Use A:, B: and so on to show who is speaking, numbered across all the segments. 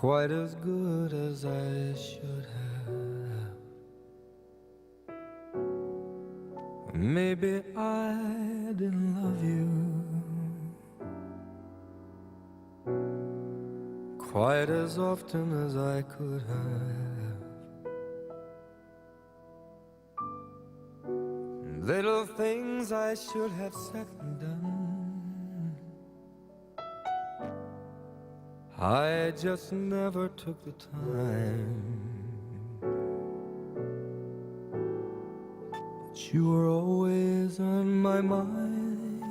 A: quite as good as I should have. Maybe I didn't love you quite as often as I could have. Little things I should have said and done, I just never took the time. But you were always on my mind.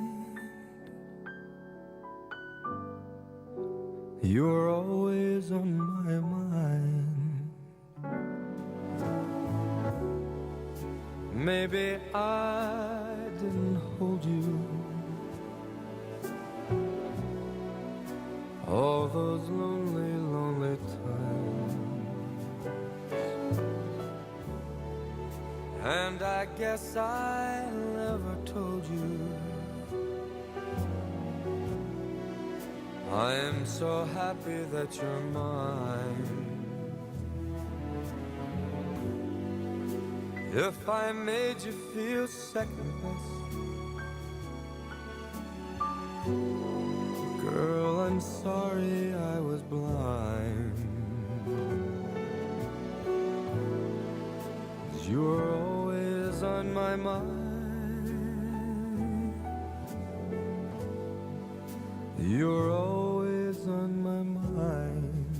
A: You were always on my mind. Maybe I didn't hold you all those lonely, lonely times, and I guess I never told you I am so happy that you're mine. If I made you feel second best, girl, I'm sorry I was blind. 'Cause you were always on my mind. You were always on my mind.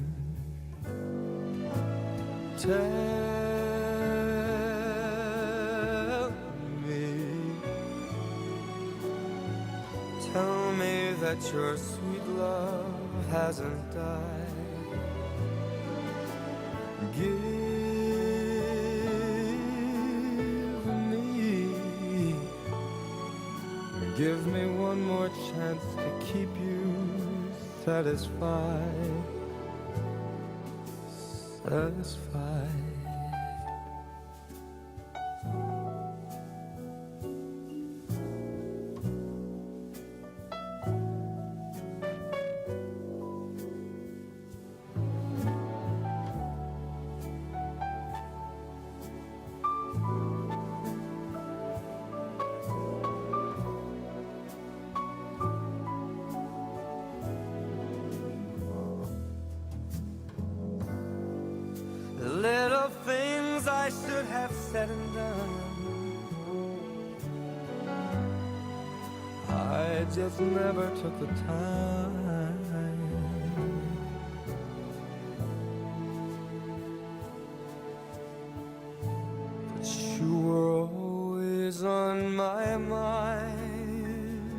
A: Tell me that your sweet love hasn't died. Give me one more chance to keep you satisfied. Satisfied. Little things I should have said and done, I just never took the time. But you were always on my mind.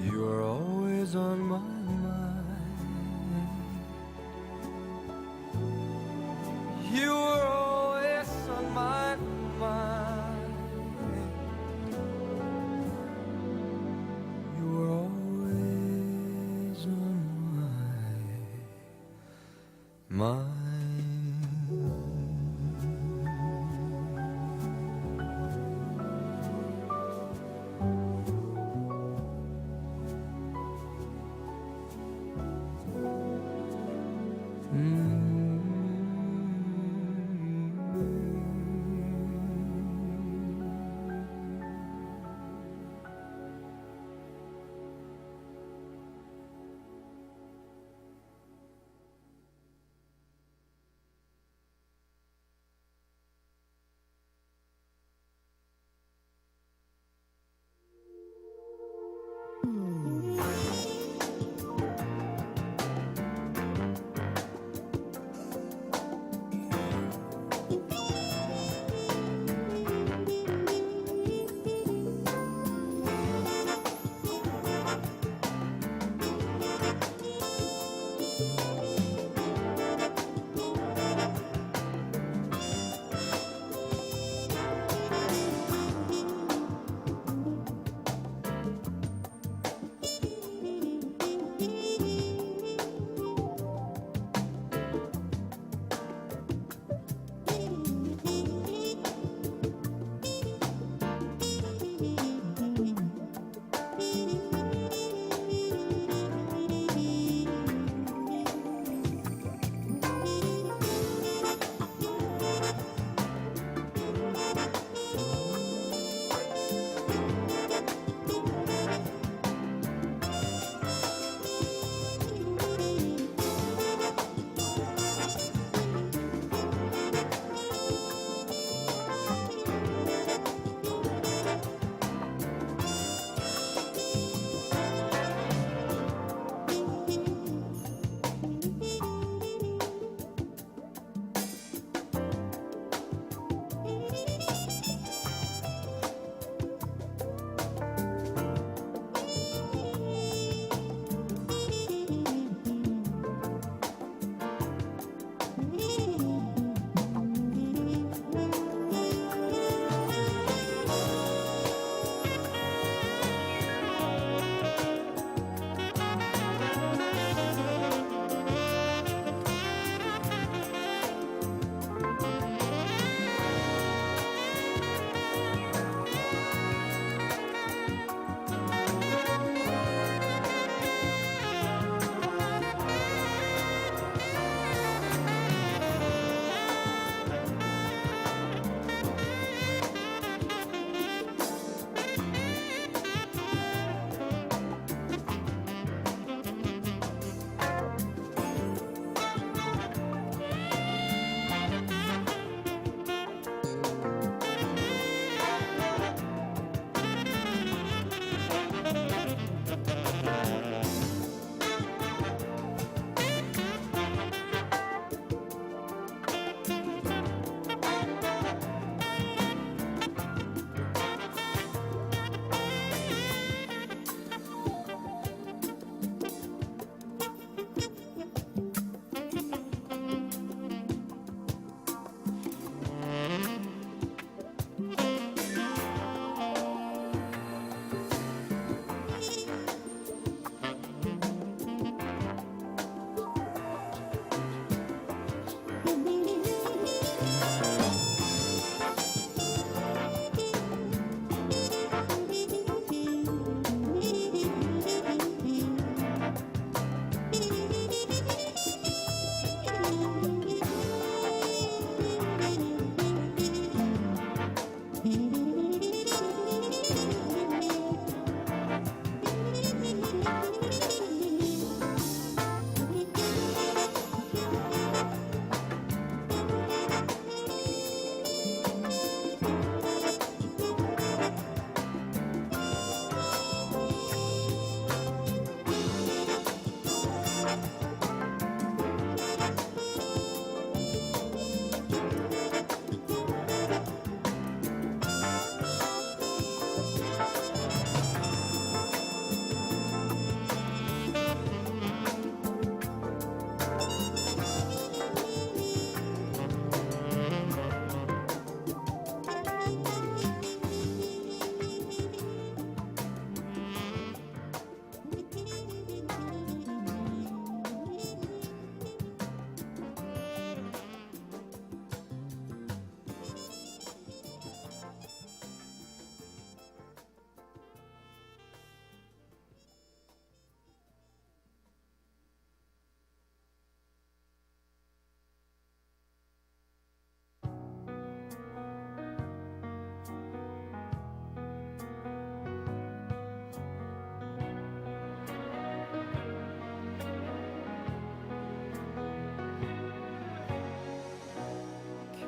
A: You were always on my mind. You were always on my mind. You were always on my mind.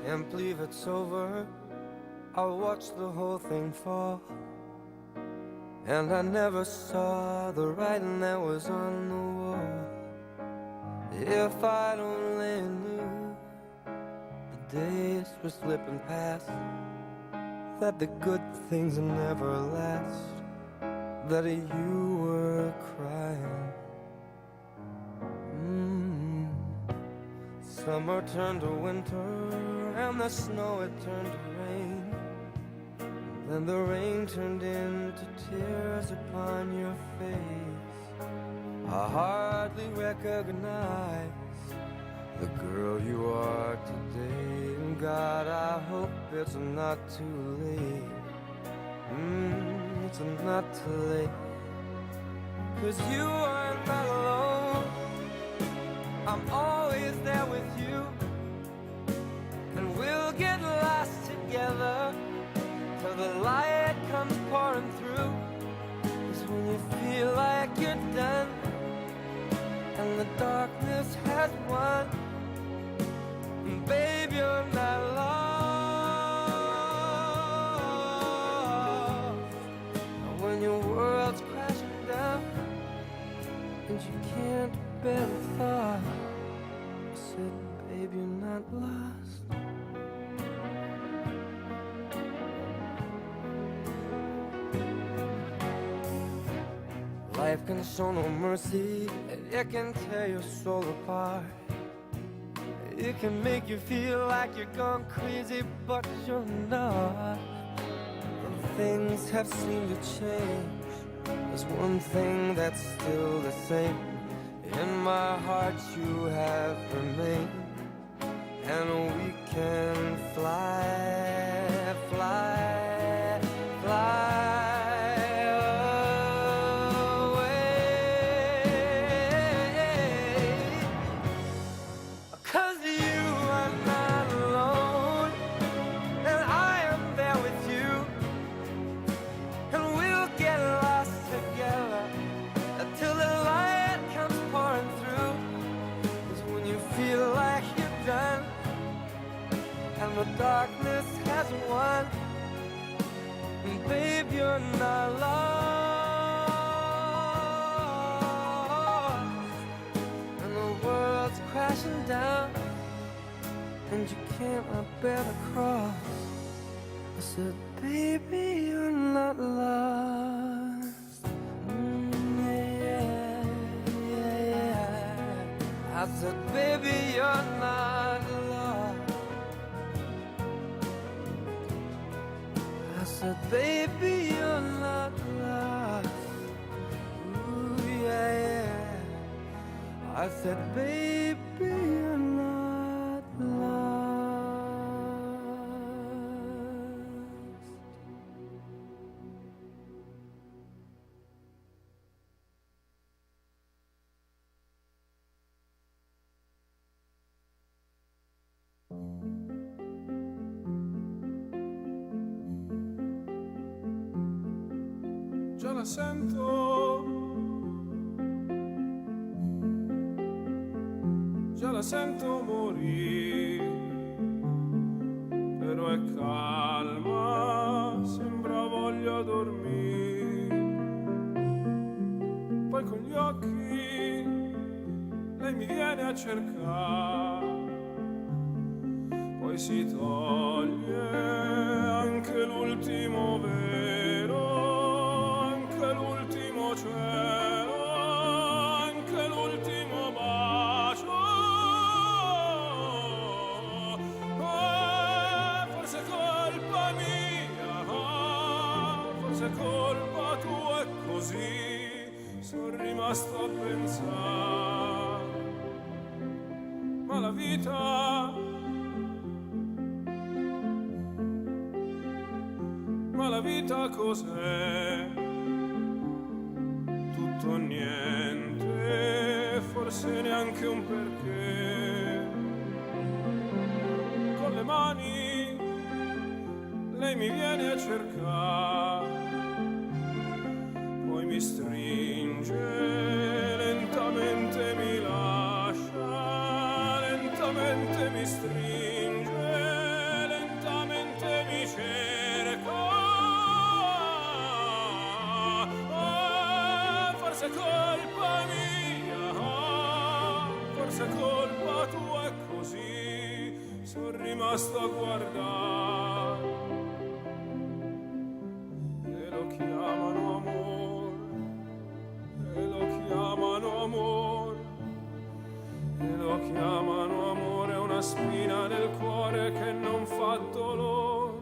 A: can't believe it's over. I watched the whole thing fall, and I never saw the writing that was on the wall. If I'd only knew the days were slipping past, that the good things never last, that you were crying. Summer turned to winter, and the snow had turned to rain. Then the rain turned into tears upon your face. I hardly recognize the girl you are today. And God, I hope it's not too late. It's not too late. 'Cause you are not alone. I'm always there with you, and we'll get lost together till the light comes pouring through. 'Cause when you feel like you're done and the darkness has won, and babe, you're not lost. And when your world's crashing down and you can't bear the thought, I said, babe, you're not lost. Life can show no mercy, and it can tear your soul apart. It can make you feel like you're gone crazy, but you're not. And things have seemed to change. There's one thing that's still the same. In my heart you have remained, and we can fly, fly, fly away. 'Cause you are not alone, and I am there with you, and we'll get lost together until the light comes pouring through. 'Cause when you feel like you're done and the darkness has won, and babe, you're not lost. And the world's crashing down and you can't bear the cross. I said, baby, you're not lost. I said, baby, you're not lost. I said, baby, you're not lost. Ooh, yeah, yeah. I said, baby, you're not lost.
B: Già la sento, già la sento morire, però è calma, sembra voglia dormire. Poi con gli occhi lei mi viene a cercare, poi si toglie anche l'ultimo velo, l'ultimo cielo, anche l'ultimo bacio. Forse è colpa mia, forse è colpa tua, e così sono rimasto a pensare. Ma la vita cos'è? Tutto niente, forse neanche un perché. Con le mani lei mi viene a cercare, poi mi stringe, lentamente mi lascia, lentamente mi stringe, forse è colpa mia, forse è colpa tua, è così, sono rimasto a guardare. E lo chiamano amore, e lo chiamano amore, e lo chiamano amore, una spina nel cuore che non fa dolore.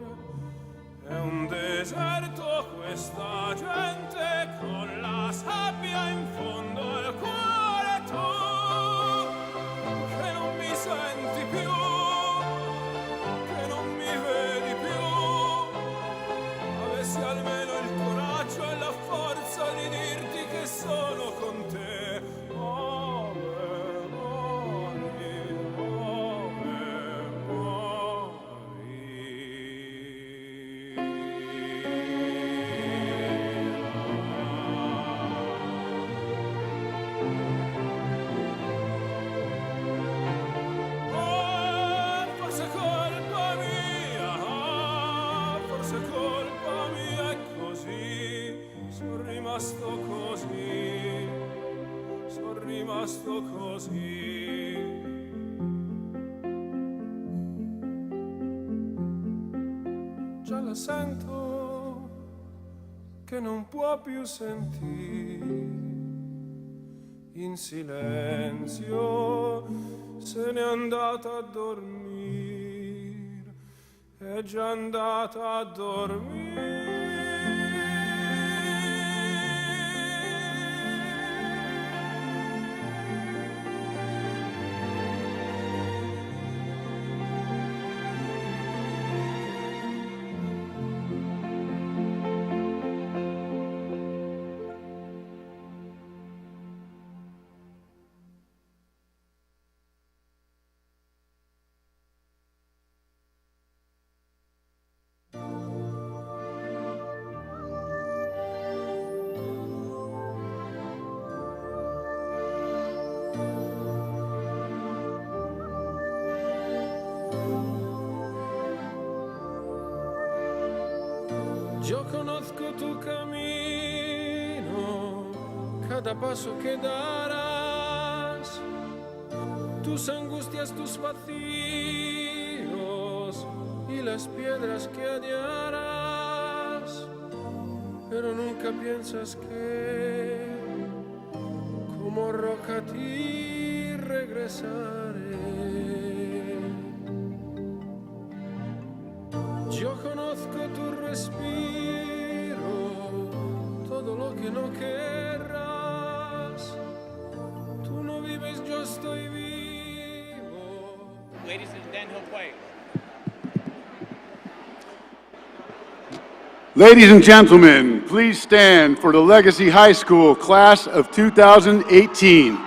B: È un deserto questa gente con la sabbia in fondo al cuore, tu che non mi senti più, che non mi vedi più, avessi almeno il coraggio e la forza di dirti che sono con te. Rimasto così. Già la sento che non può più sentire. In silenzio se n'è andata a dormire. È già andata a dormire. Yo conozco tu camino, cada paso que darás, tus angustias, tus vacíos y las piedras que hallarás, pero nunca piensas que como roca a ti regresaré. Yo conozco tu respiro, todo lo que no querrás. Tú no vives, yo estoy vivo.
C: Ladies, and then he'll play.
D: Ladies and gentlemen, please stand for the Legacy High School class of 2018.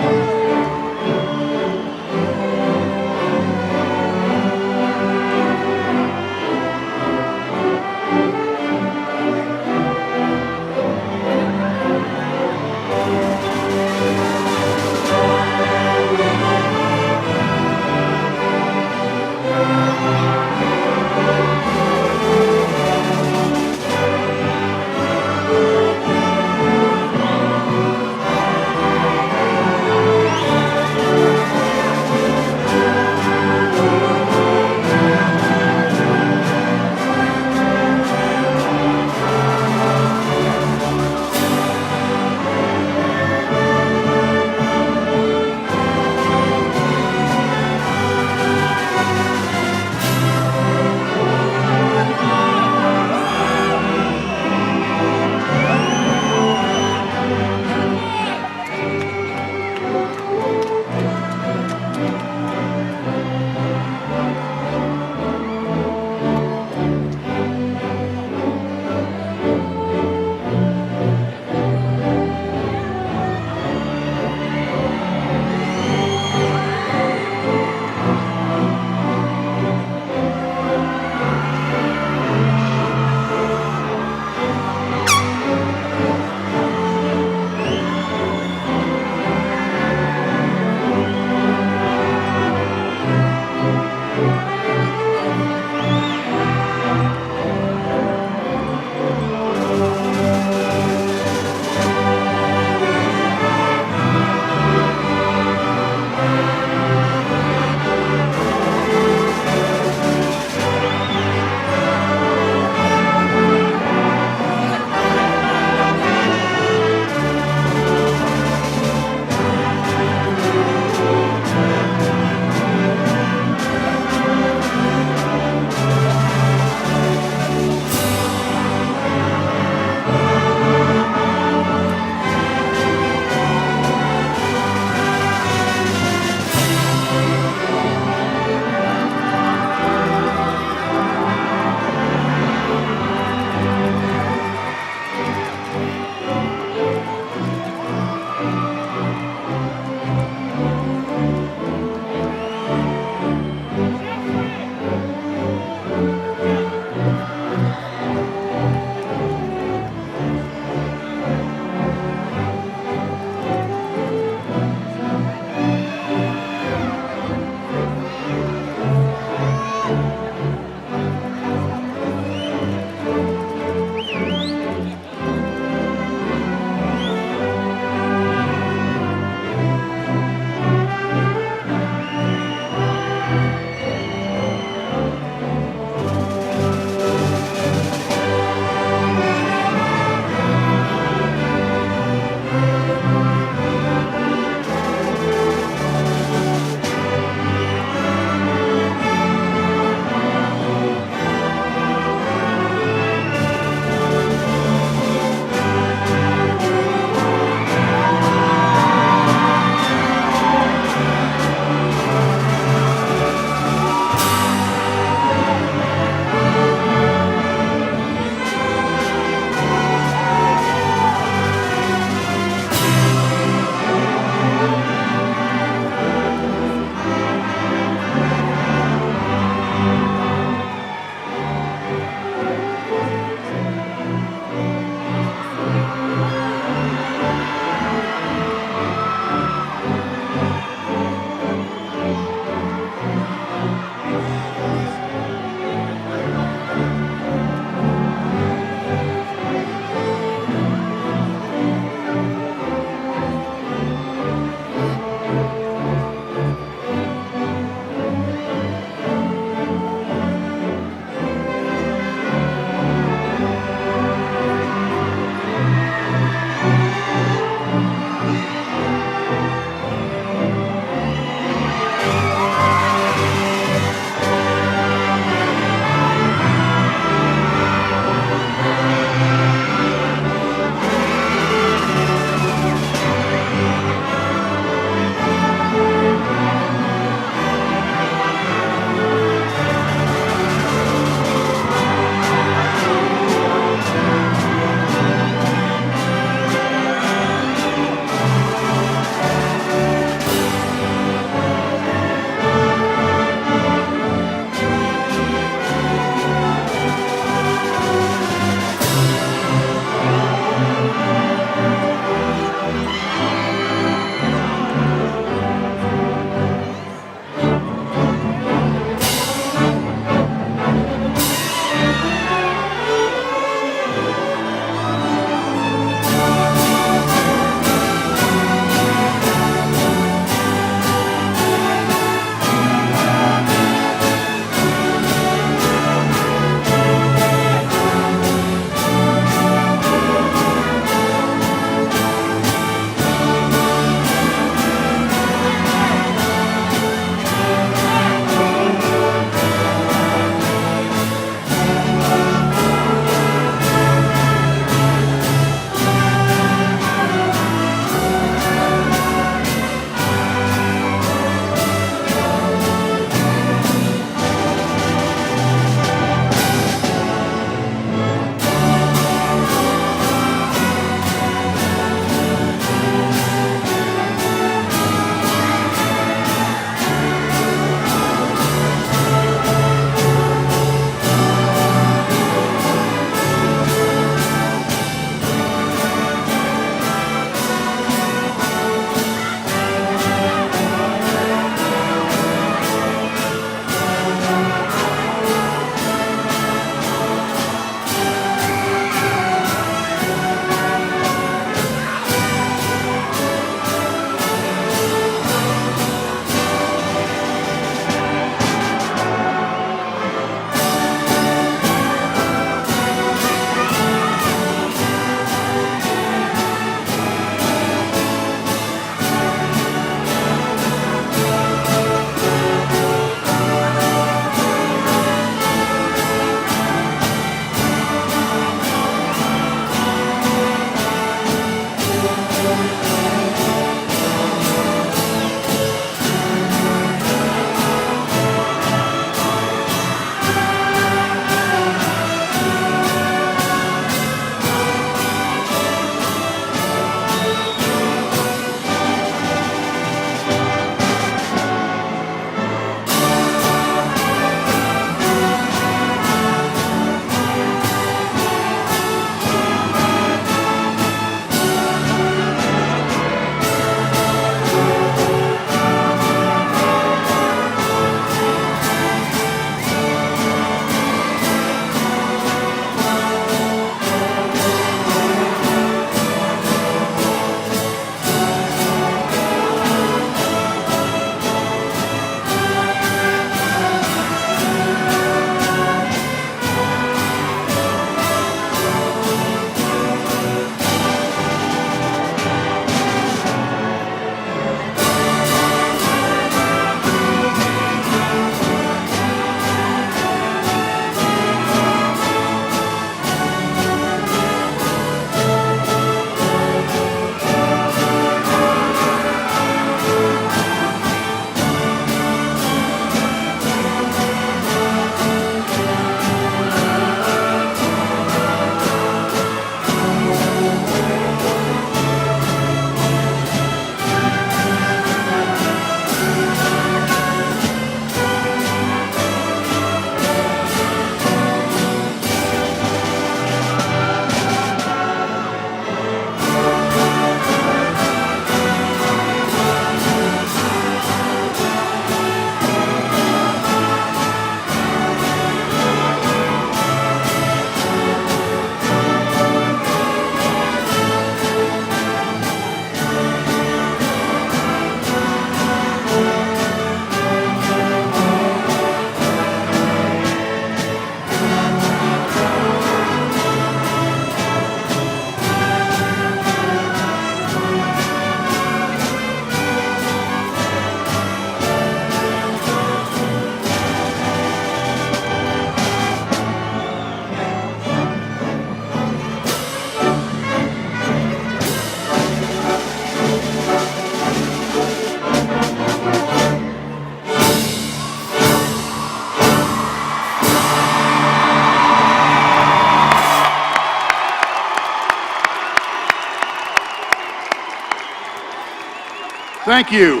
D: Thank you.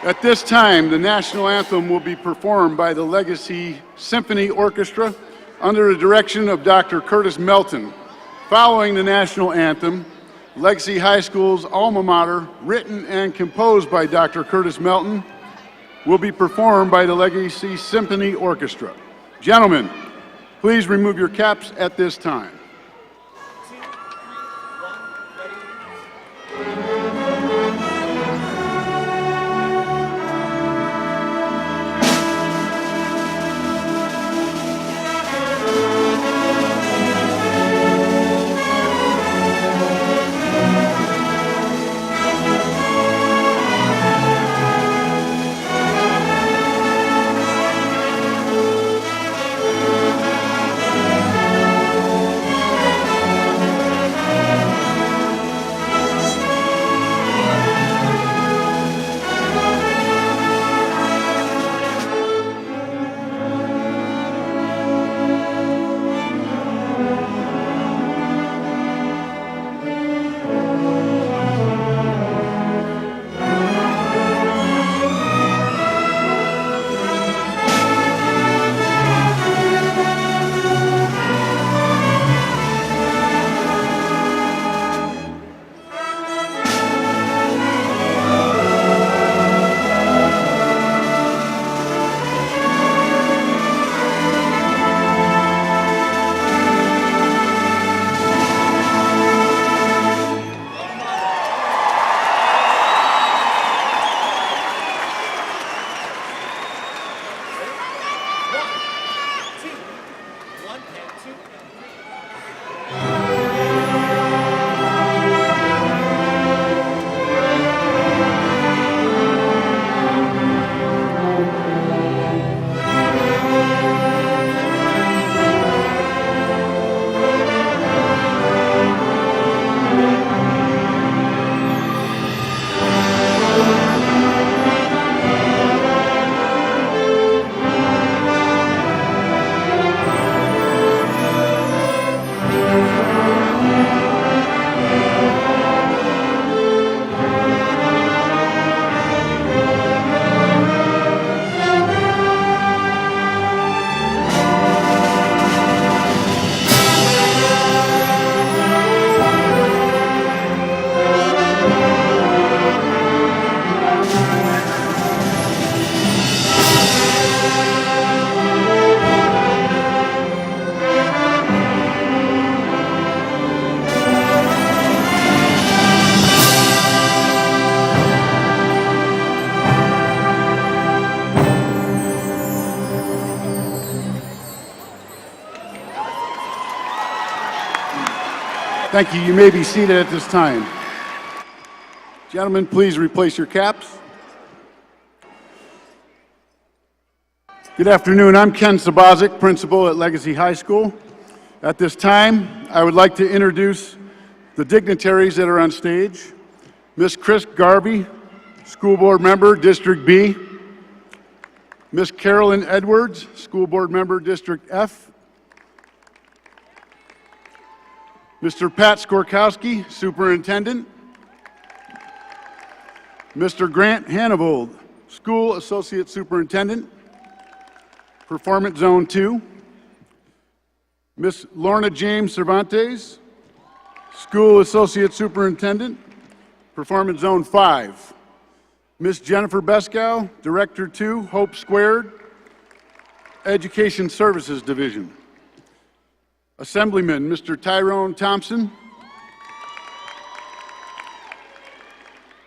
D: At this time, the national anthem will be performed by the Legacy Symphony Orchestra under the direction of Dr. Curtis Melton. Following the national anthem, Legacy High School's alma mater, written and composed by Dr. Curtis Melton, will be performed by the Legacy Symphony Orchestra. Gentlemen, please remove your caps at this time. Thank you. You may be seated at this time. Gentlemen, please replace your caps. Good afternoon. I'm Ken Sabozic, principal at Legacy High School. At this time, I would like to introduce the dignitaries that are on stage. Ms. Chris Garvey, School Board Member, District B. Ms. Carolyn Edwards, School Board Member, District F. Mr. Pat Skorkowski, Superintendent. Mr. Grant Hannevold, School Associate Superintendent, Performance Zone 2. Ms. Lorna James Cervantes, School Associate Superintendent, Performance Zone 5. Ms. Jennifer Beskow, Director 2, Hope Squared, Education Services Division. Assemblyman, Mr. Tyrone Thompson.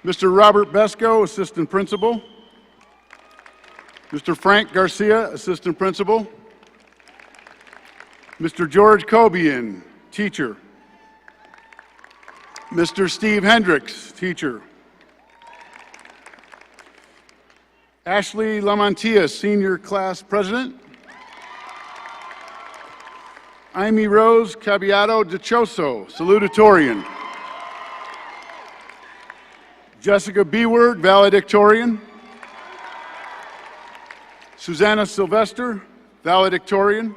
D: Mr. Robert Beskow, Assistant Principal. Mr. Frank Garcia, Assistant Principal. Mr. George Cobian, Teacher. Mr. Steve Hendricks, Teacher. Ashley Lamantia, Senior Class President. Amy Rose Caballado Dichoso, Salutatorian. Jessica Beward, Valedictorian. Susanna Sylvester, Valedictorian.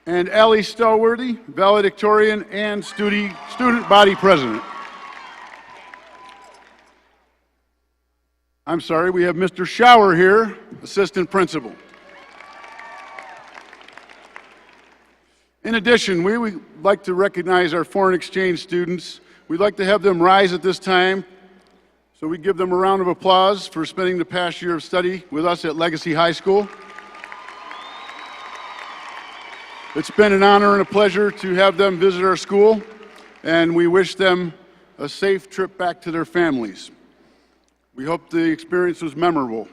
D: And Allie Stallworthy, Valedictorian and Student Body President. I'm sorry, we have Mr. Shower here, Assistant Principal. In addition, we would like to recognize our foreign exchange students. We'd like to have them rise at this time, so we give them a round of applause for spending the past year of study with us at Legacy High School. It's been an honor and a pleasure to have them visit our school, and we wish them a safe trip back to their families. We hope the experience was memorable.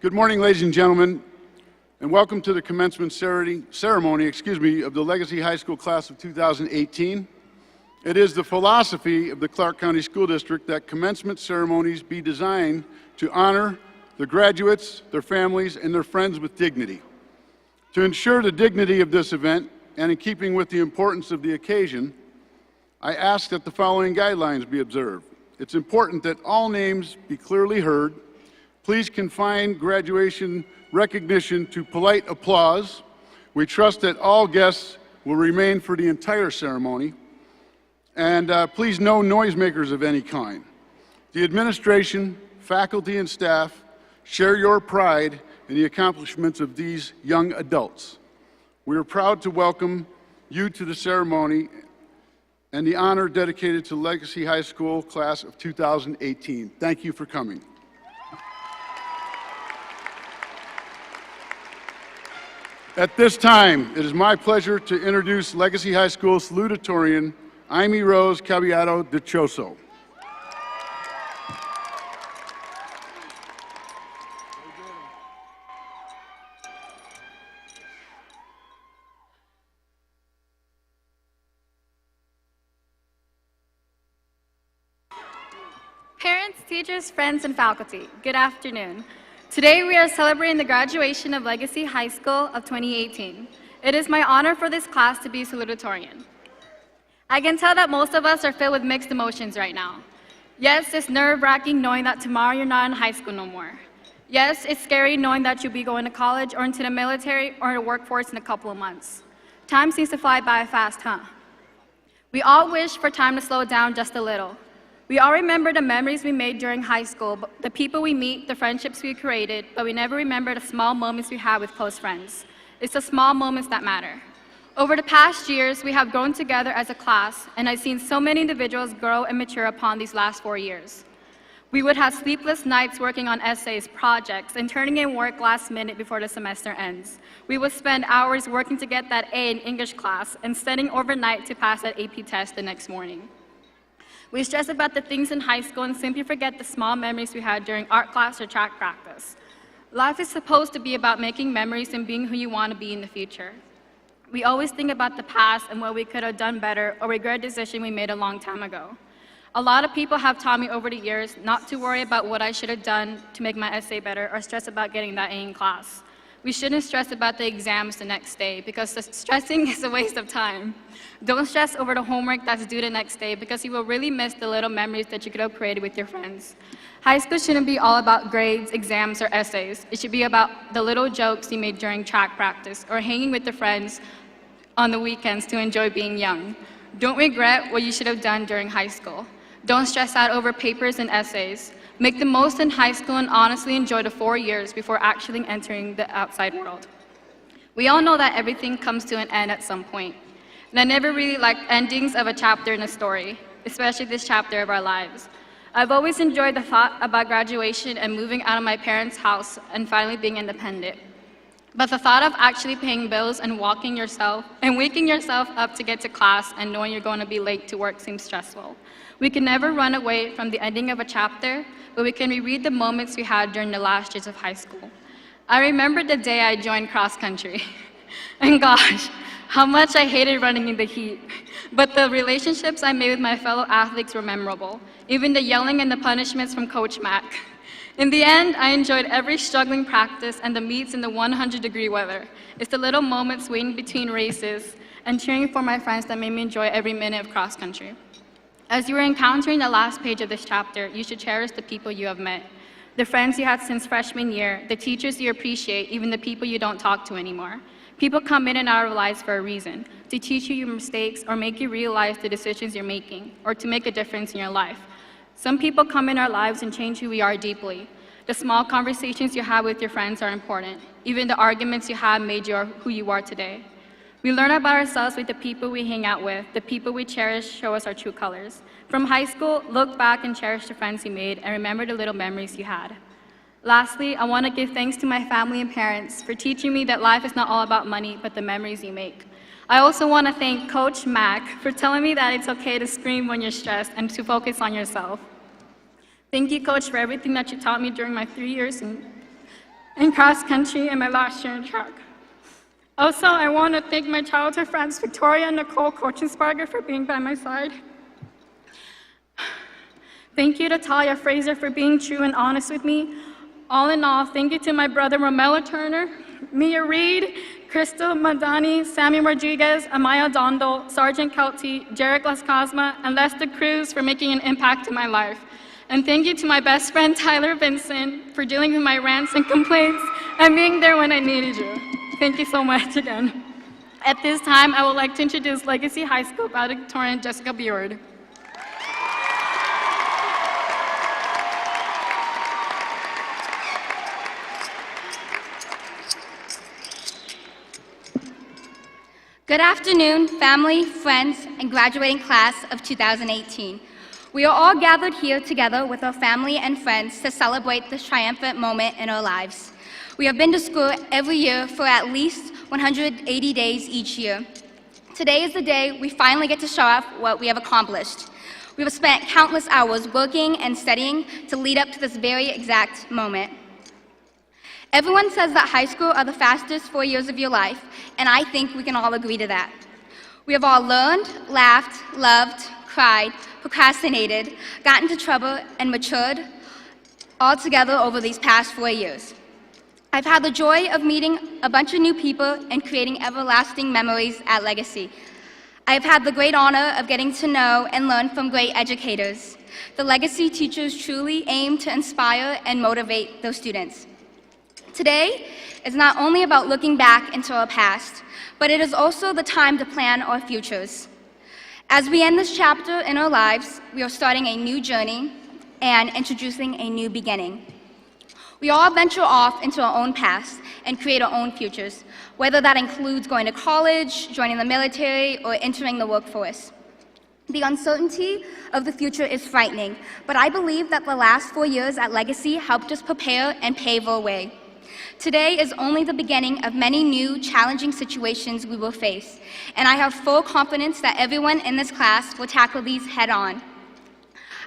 D: Good morning, ladies and gentlemen, and welcome to the commencement ceremony of the Legacy High School class of 2018. It is the philosophy of the Clark County School District that commencement ceremonies be designed to honor the graduates, their families, and their friends with dignity. To ensure the dignity of this event, and in keeping with the importance of the occasion, I ask that the following guidelines be observed. It's important that all names be clearly heard. Please confine graduation recognition to polite applause. We trust that all guests will remain for the entire ceremony. And please, no noisemakers of any kind. The administration, faculty, and staff share your pride in the accomplishments of these young adults. We are proud to welcome you to the ceremony and the honor dedicated to Legacy High School class of 2018. Thank you for coming. At this time, it is my pleasure to introduce Legacy High School Salutatorian Amy Rose Caballero de Choso.
E: Parents, teachers, friends, and faculty, good afternoon. Today we are celebrating the graduation of Legacy High School of 2018. It is my honor for this class to be salutatorian. I can tell that most of us are filled with mixed emotions right now. Yes, it's nerve-wracking knowing that tomorrow you're not in high school no more. Yes, it's scary knowing that you'll be going to college or into the military or the workforce in a couple of months. Time seems to fly by fast, huh? We all wish for time to slow down just a little. We all remember the memories we made during high school, the people we meet, the friendships we created, but we never remember the small moments we had with close friends. It's the small moments that matter. Over the past years, we have grown together as a class, and I've seen so many individuals grow and mature upon these last 4 years. We would have sleepless nights working on essays, projects, and turning in work last minute before the semester ends. We would spend hours working to get that A in English class and studying overnight to pass that AP test the next morning. We stress about the things in high school and simply forget the small memories we had during art class or track practice. Life is supposed to be about making memories and being who you want to be in the future. We always think about the past and what we could have done better or regret a decision we made a long time ago. A lot of people have taught me over the years not to worry about what I should have done to make my essay better or stress about getting that A in class. We shouldn't stress about the exams the next day because the stressing is a waste of time. Don't stress over the homework that's due the next day because you will really miss the little memories that you could have created with your friends. High school shouldn't be all about grades, exams, or essays. It should be about the little jokes you made during track practice or hanging with your friends on the weekends to enjoy being young. Don't regret what you should have done during high school. Don't stress out over papers and essays. Make the most in high school and honestly enjoy the 4 years before actually entering the outside world. We all know that everything comes to an end at some point. And I never really liked endings of a chapter in a story, especially this chapter of our lives. I've always enjoyed the thought about graduation and moving out of my parents' house and finally being independent. But the thought of actually paying bills and waking yourself up to get to class and knowing you're going to be late to work seems stressful. We can never run away from the ending of a chapter, but we can reread the moments we had during the last years of high school. I remember the day I joined cross country. And gosh, how much I hated running in the heat. But the relationships I made with my fellow athletes were memorable, even the yelling and the punishments from Coach Mack. In the end, I enjoyed every struggling practice and the meets in the 100-degree weather. It's the little moments waiting between races and cheering for my friends that made me enjoy every minute of cross country. As you are encountering the last page of this chapter, you should cherish the people you have met, the friends you had since freshman year, the teachers you appreciate, even the people you don't talk to anymore. People come in and out of our lives for a reason, to teach you your mistakes or make you realize the decisions you're making, or to make a difference in your life. Some people come in our lives and change who we are deeply. The small conversations you have with your friends are important. Even the arguments you have made you who you are today. We learn about ourselves with the people we hang out with. The people we cherish show us our true colors. From high school, look back and cherish the friends you made and remember the little memories you had. Lastly, I want to give thanks to my family and parents for teaching me that life is not all about money, but the memories you make. I also want to thank Coach Mac for telling me that it's okay to scream when you're stressed and to focus on yourself. Thank you, Coach, for everything that you taught me during my 3 years in cross country and my last year in track. Also, I want to thank my childhood friends, Victoria and Nicole Kochensparger, for being by my side. Thank you to Talia Fraser for being true and honest with me. All in all, thank you to my brother Romello Turner, Mia Reed, Crystal Madani, Sammy Rodriguez, Amaya Dondal, Sergeant Kelty, Jarek Las Cosma, and Lester Cruz for making an impact in my life. And thank you to my best friend Tyler Vincent for dealing with my rants and complaints and being there when I needed you. Thank you so much again. At this time, I would like to introduce Legacy High School valedictorian Jessica Beard.
F: Good afternoon, family, friends, and graduating class of 2018. We are all gathered here together with our family and friends to celebrate this triumphant moment in our lives. We have been to school every year for at least 180 days each year. Today is the day we finally get to show off what we have accomplished. We have spent countless hours working and studying to lead up to this very exact moment. Everyone says that high school are the fastest 4 years of your life, and I think we can all agree to that. We have all learned, laughed, loved, cried, procrastinated, got into trouble, and matured all together over these past 4 years. I've had the joy of meeting a bunch of new people and creating everlasting memories at Legacy. I have had the great honor of getting to know and learn from great educators. The Legacy teachers truly aim to inspire and motivate those students. Today is not only about looking back into our past, but it is also the time to plan our futures. As we end this chapter in our lives, we are starting a new journey and introducing a new beginning. We all venture off into our own past and create our own futures, whether that includes going to college, joining the military, or entering the workforce. The uncertainty of the future is frightening, but I believe that the last 4 years at Legacy helped us prepare and pave our way. Today is only the beginning of many new, challenging situations we will face, and I have full confidence that everyone in this class will tackle these head-on.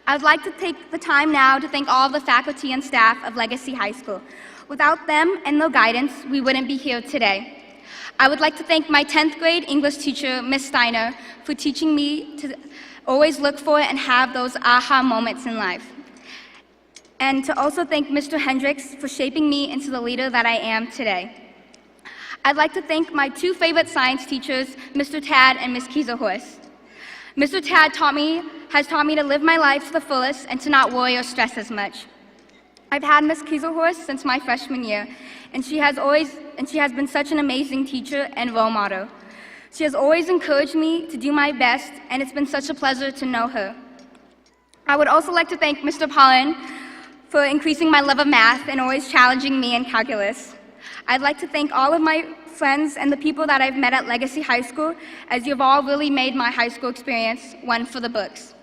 F: I would like to take the time now to thank all of the faculty and staff of Legacy High School. Without them and their guidance, we wouldn't be here today. I would like to thank my 10th grade English teacher, Ms. Steiner, for teaching me to always look for and have those aha moments in life. And to also thank Mr. Hendricks for shaping me into the leader that I am today. I'd like to thank my 2 favorite science teachers, Mr. Tad and Ms. Kieserhorst. Mr. Tad has taught me to live my life to the fullest and to not worry or stress as much. I've had Ms. Kieserhorst since my freshman year, and she has been such an amazing teacher and role model. She has always encouraged me to do my best, and it's been such a pleasure to know her. I would also like to thank Mr. Pollen for increasing my love of math and always challenging me in calculus. I'd like to thank all of my friends and the people that I've met at Legacy High School, as you've all really made my high school experience one for the books.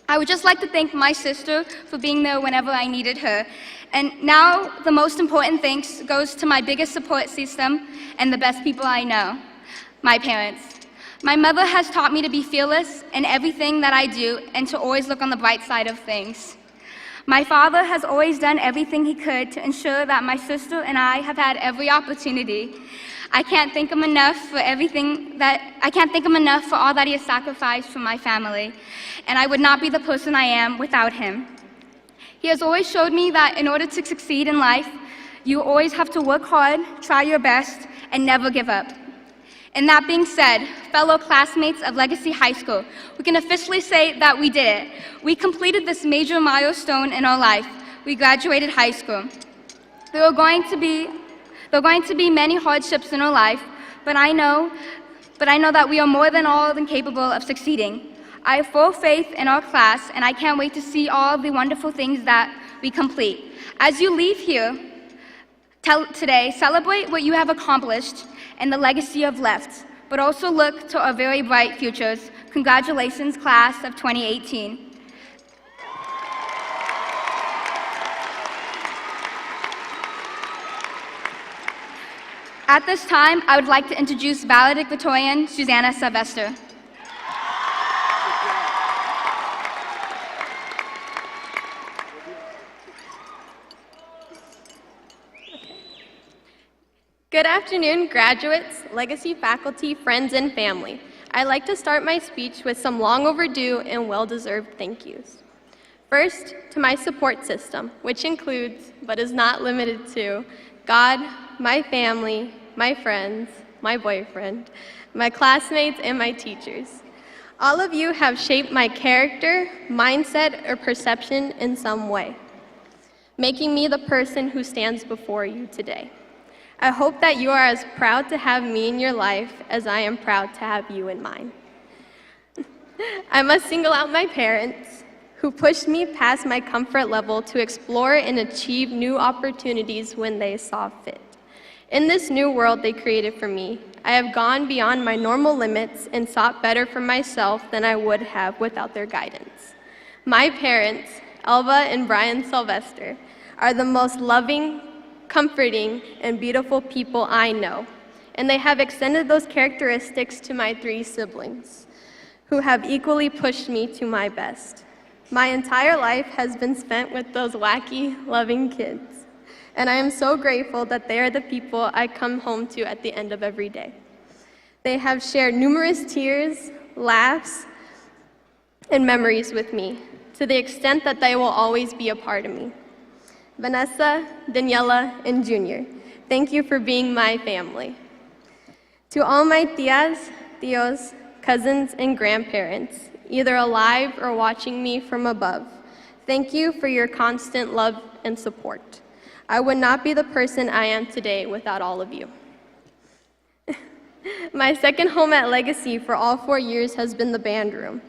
F: I would just like to thank my sister for being there whenever I needed her. And now the most important thanks goes to my biggest support system and the best people I know, my parents. My mother has taught me to be fearless in everything that I do and to always look on the bright side of things. My father has always done everything he could to ensure that my sister and I have had every opportunity. I can't thank him enough for all that he has sacrificed for my family, and I would not be the person I am without him. He has always showed me that in order to succeed in life, you always have to work hard, try your best, and never give up. And that being said, fellow classmates of Legacy High School, we can officially say that we did it. We completed this major milestone in our life. We graduated high school. There are going to be many hardships in our life, but I know that we are more than capable of succeeding. I have full faith in our class, and I can't wait to see all of the wonderful things that we complete. As you leave here today, celebrate what you have accomplished and the legacy you have left, but also look to our very bright futures. Congratulations, class of 2018. At this time, I would like to introduce Valedictorian Susanna Sylvester.
G: Good afternoon, graduates, legacy faculty, friends, and family. I'd like to start my speech with some long overdue and well-deserved thank yous. First, to my support system, which includes, but is not limited to, God, my family, my friends, my boyfriend, my classmates, and my teachers. All of you have shaped my character, mindset, or perception in some way, making me the person who stands before you today. I hope that you are as proud to have me in your life as I am proud to have you in mine. I must single out my parents, who pushed me past my comfort level to explore and achieve new opportunities when they saw fit. In this new world they created for me, I have gone beyond my normal limits and sought better for myself than I would have without their guidance. My parents, Elva and Brian Sylvester, are the most loving, comforting, and beautiful people I know, and they have extended those characteristics to my 3 siblings, who have equally pushed me to my best. My entire life has been spent with those wacky, loving kids, and I am so grateful that they are the people I come home to at the end of every day. They have shared numerous tears, laughs, and memories with me, to the extent that they will always be a part of me. Vanessa, Daniela, and Junior, thank you for being my family. To all my tias, tios, cousins, and grandparents, either alive or watching me from above, thank you for your constant love and support. I would not be the person I am today without all of you. My second home at Legacy for all 4 years has been the band room.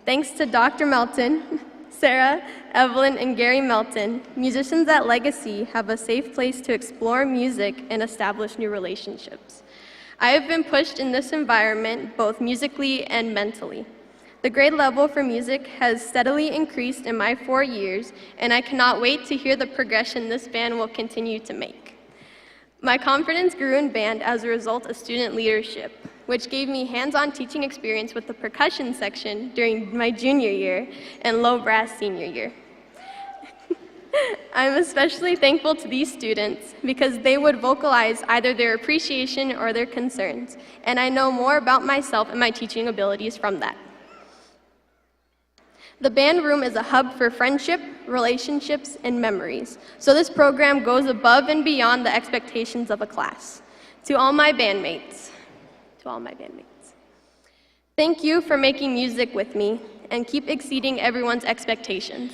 G: Thanks to Dr. Melton, Sarah, Evelyn, and Gary Melton, musicians at Legacy have a safe place to explore music and establish new relationships. I have been pushed in this environment both musically and mentally. The grade level for music has steadily increased in my 4 years, and I cannot wait to hear the progression this band will continue to make. My confidence grew in band as a result of student leadership, which gave me hands-on teaching experience with the percussion section during my junior year and low brass senior year. I'm especially thankful to these students because they would vocalize either their appreciation or their concerns, and I know more about myself and my teaching abilities from that. The band room is a hub for friendship, relationships, and memories, so this program goes above and beyond the expectations of a class. To all my bandmates, thank you for making music with me and keep exceeding everyone's expectations.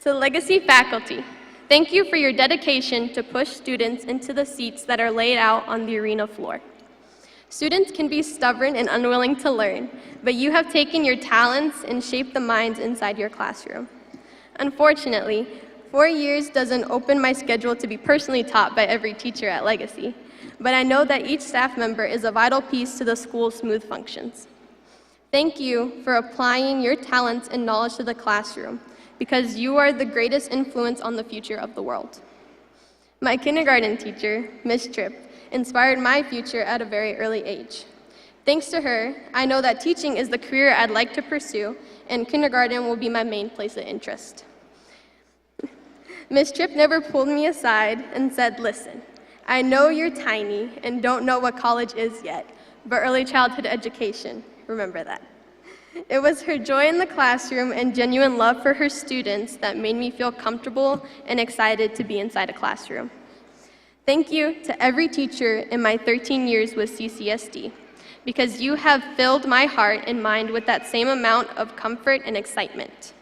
G: To Legacy faculty, thank you for your dedication to push students into the seats that are laid out on the arena floor. Students can be stubborn and unwilling to learn, but you have taken your talents and shaped the minds inside your classroom. Unfortunately, 4 years doesn't open my schedule to be personally taught by every teacher at Legacy, but I know that each staff member is a vital piece to the school's smooth functions. Thank you for applying your talents and knowledge to the classroom, because you are the greatest influence on the future of the world. My kindergarten teacher, Ms. Tripp, inspired my future at a very early age. Thanks to her, I know that teaching is the career I'd like to pursue, and kindergarten will be my main place of interest. Ms. Tripp never pulled me aside and said, "Listen, I know you're tiny and don't know what college is yet, but early childhood education, remember that." It was her joy in the classroom and genuine love for her students that made me feel comfortable and excited to be inside a classroom. Thank you to every teacher in my 13 years with CCSD, because you have filled my heart and mind with that same amount of comfort and excitement.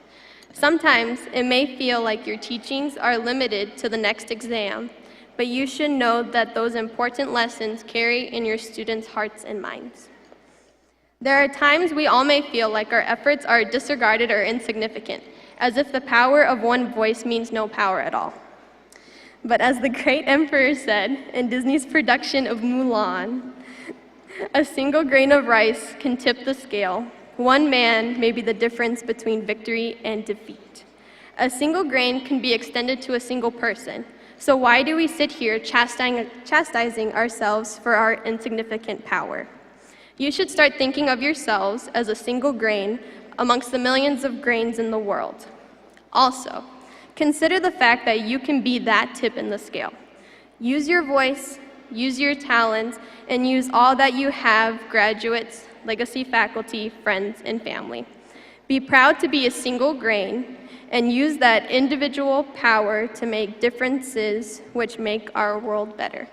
G: Sometimes it may feel like your teachings are limited to the next exam, but you should know that those important lessons carry in your students' hearts and minds. There are times we all may feel like our efforts are disregarded or insignificant, as if the power of one voice means no power at all. But as the great emperor said in Disney's production of Mulan, a single grain of rice can tip the scale. One man may be the difference between victory and defeat. A single grain can be extended to a single person. So why do we sit here chastising ourselves for our insignificant power? You should start thinking of yourselves as a single grain amongst the millions of grains in the world. Also, consider the fact that you can be that tip in the scale. Use your voice, use your talents, and use all that you have, graduates, legacy faculty, friends, and family. Be proud to be a single grain and use that individual power to make differences which make our world better.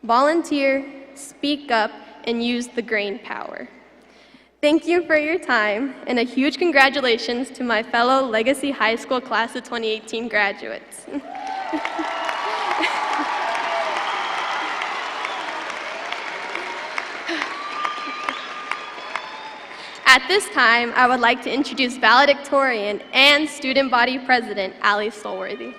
G: Volunteer, speak up, and use the grain power. Thank you for your time, and a huge congratulations to my fellow Legacy High School Class of 2018 graduates. At this time, I would like to introduce Valedictorian and Student Body President, Ali Stolworthy.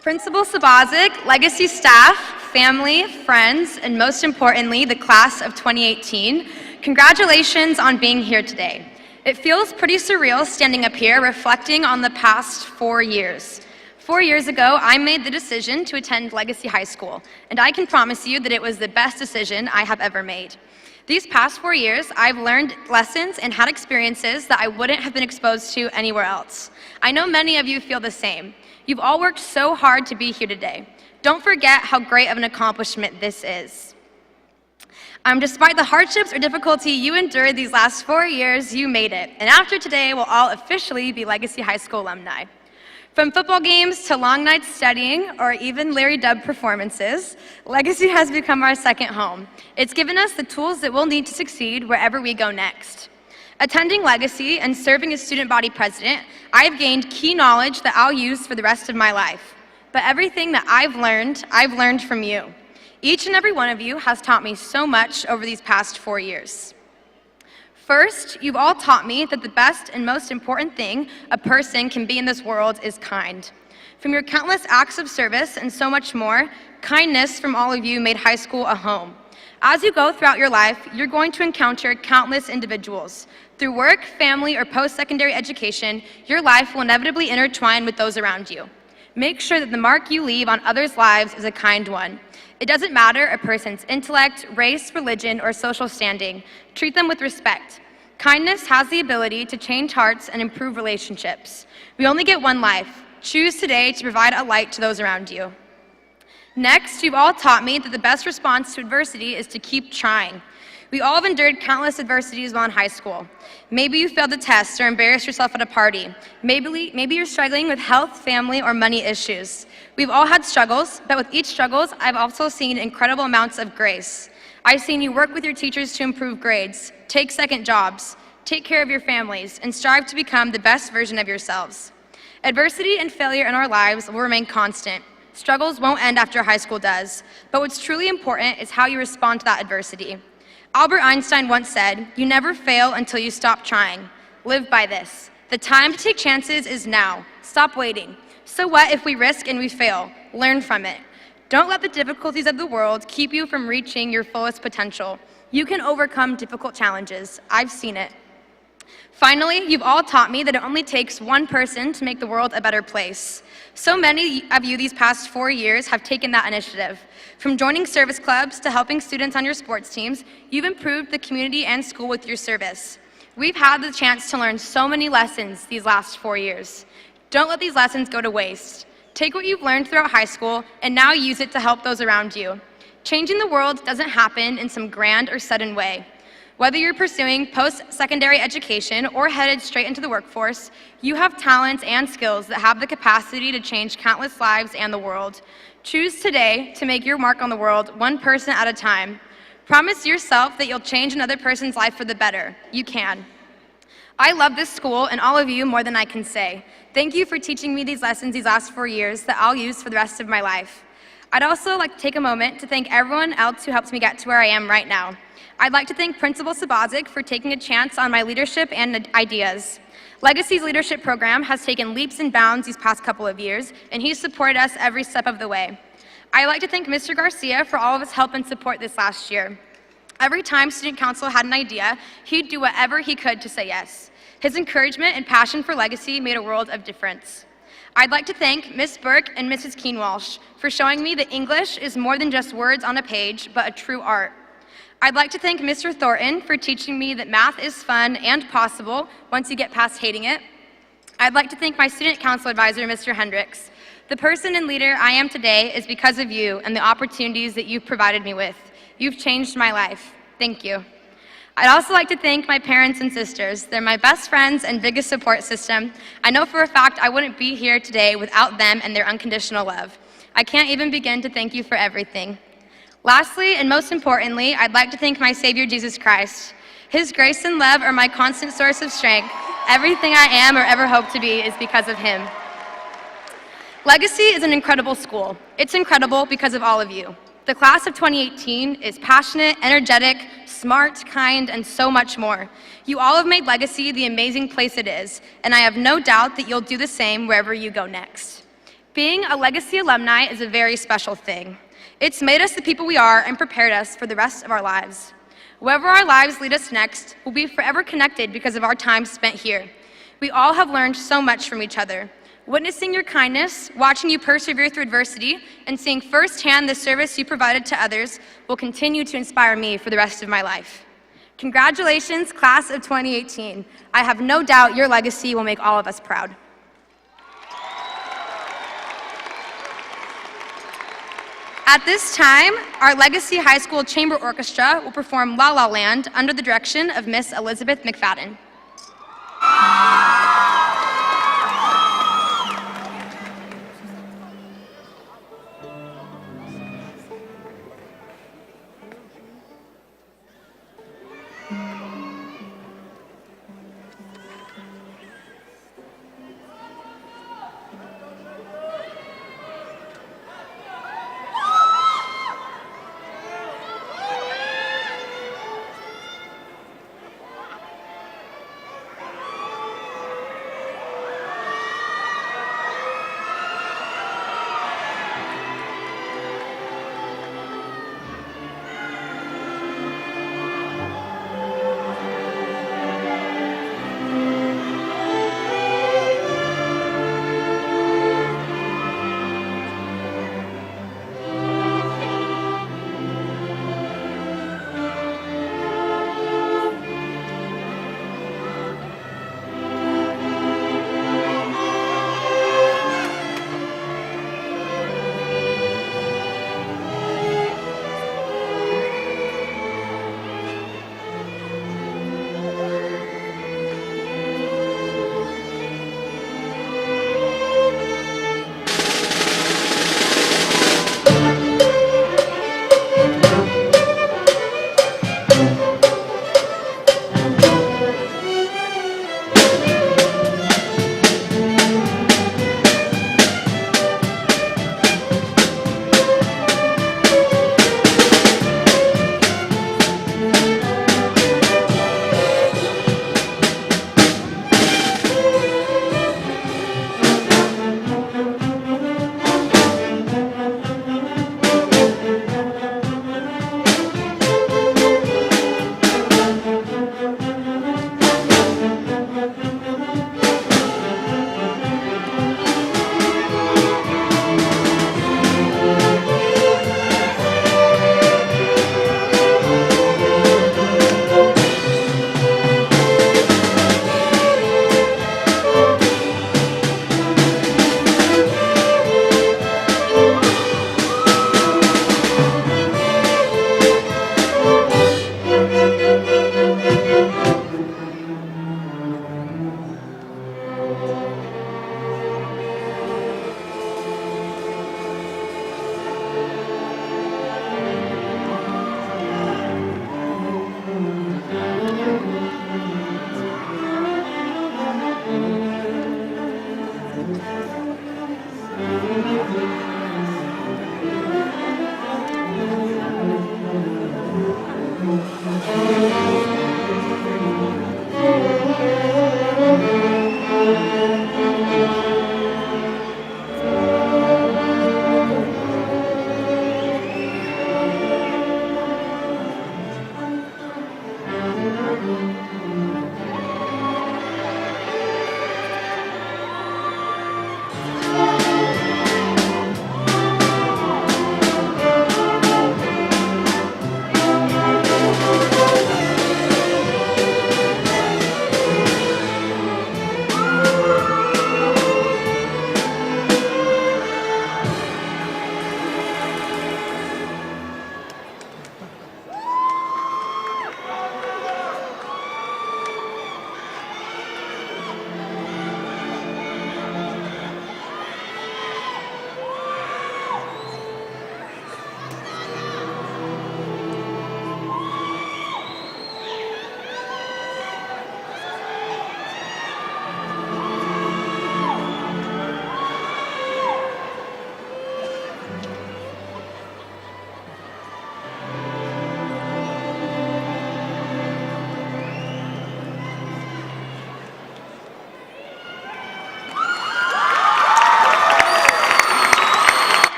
H: Principal Sabazic, legacy staff, family, friends, and most importantly, the class of 2018, congratulations on being here today. It feels pretty surreal standing up here reflecting on the past 4 years. 4 years ago, I made the decision to attend Legacy High School, and I can promise you that it was the best decision I have ever made. These past 4 years, I've learned lessons and had experiences that I wouldn't have been exposed to anywhere else. I know many of you feel the same. You've all worked so hard to be here today. Don't forget how great of an accomplishment this is. Despite the hardships or difficulty you endured these last 4 years, you made it. And after today, we'll all officially be Legacy High School alumni. From football games to long nights studying, or even Larry Dub performances, Legacy has become our second home. It's given us the tools that we'll need to succeed wherever we go next. Attending Legacy and serving as student body president, I've gained key knowledge that I'll use for the rest of my life. But everything that I've learned from you. Each and every one of you has taught me so much over these past 4 years. First, you've all taught me that the best and most important thing a person can be in this world is kind. From your countless acts of service and so much more, kindness from all of you made high school a home. As you go throughout your life, you're going to encounter countless individuals. Through work, family, or post-secondary education, your life will inevitably intertwine with those around you. Make sure that the mark you leave on others' lives is a kind one. It doesn't matter a person's intellect, race, religion, or social standing. Treat them with respect. Kindness has the ability to change hearts and improve relationships. We only get one life. Choose today to provide a light to those around you. Next, you've all taught me that the best response to adversity is to keep trying. We all have endured countless adversities while in high school. Maybe you failed a test or embarrassed yourself at a party. Maybe you're struggling with health, family, or money issues. We've all had struggles, but with each struggle, I've also seen incredible amounts of grace. I've seen you work with your teachers to improve grades, take second jobs, take care of your families, and strive to become the best version of yourselves. Adversity and failure in our lives will remain constant. Struggles won't end after high school does, but what's truly important is how you respond to that adversity. Albert Einstein once said, "You never fail until you stop trying." Live by this. The time to take chances is now. Stop waiting. So what if we risk and we fail? Learn from it. Don't let the difficulties of the world keep you from reaching your fullest potential. You can overcome difficult challenges. I've seen it. Finally, you've all taught me that it only takes one person to make the world a better place. So many of you these past 4 years have taken that initiative. From joining service clubs to helping students on your sports teams, you've improved the community and school with your service. We've had the chance to learn so many lessons these last 4 years. Don't let these lessons go to waste. Take what you've learned throughout high school and now use it to help those around you. Changing the world doesn't happen in some grand or sudden way. Whether you're pursuing post-secondary education or headed straight into the workforce, you have talents and skills that have the capacity to change countless lives and the world. Choose today to make your mark on the world one person at a time. Promise yourself that you'll change another person's life for the better. You can. I love this school and all of you more than I can say. Thank you for teaching me these lessons these last 4 years that I'll use for the rest of my life. I'd also like to take a moment to thank everyone else who helped me get to where I am right now. I'd like to thank Principal Sabazic for taking a chance on my leadership and ideas. Legacy's leadership program has taken leaps and bounds these past couple of years, and he's supported us every step of the way. I'd like to thank Mr. Garcia for all of his help and support this last year. Every time Student Council had an idea, he'd do whatever he could to say yes. His encouragement and passion for Legacy made a world of difference. I'd like to thank Ms. Burke and Mrs. Keenwalsh for showing me that English is more than just words on a page, but a true art. I'd like to thank Mr. Thornton for teaching me that math is fun and possible once you get past hating it. I'd like to thank my Student Council advisor, Mr. Hendricks. The person and leader I am today is because of you and the opportunities that you've provided me with. You've changed my life. Thank you. I'd also like to thank my parents and sisters. They're my best friends and biggest support system. I know for a fact I wouldn't be here today without them and their unconditional love. I can't even begin to thank you for everything. Lastly, and most importantly, I'd like to thank my Savior, Jesus Christ. His grace and love are my constant source of strength. Everything I am or ever hope to be is because of him. Legacy is an incredible school. It's incredible because of all of you. The class of 2018 is passionate, energetic, smart, kind, and so much more. You all have made Legacy the amazing place it is, and I have no doubt that you'll do the same wherever you go next. Being a Legacy alumni is a very special thing. It's made us the people we are and prepared us for the rest of our lives. Wherever our lives lead us next, we'll be forever connected because of our time spent here. We all have learned so much from each other. Witnessing your kindness, watching you persevere through adversity, and seeing firsthand the service you provided to others will continue to inspire me for the rest of my life. Congratulations, class of 2018. I have no doubt your legacy will make all of us proud. At this time, our Legacy High School Chamber Orchestra will perform La La Land under the direction of Miss Elizabeth McFadden.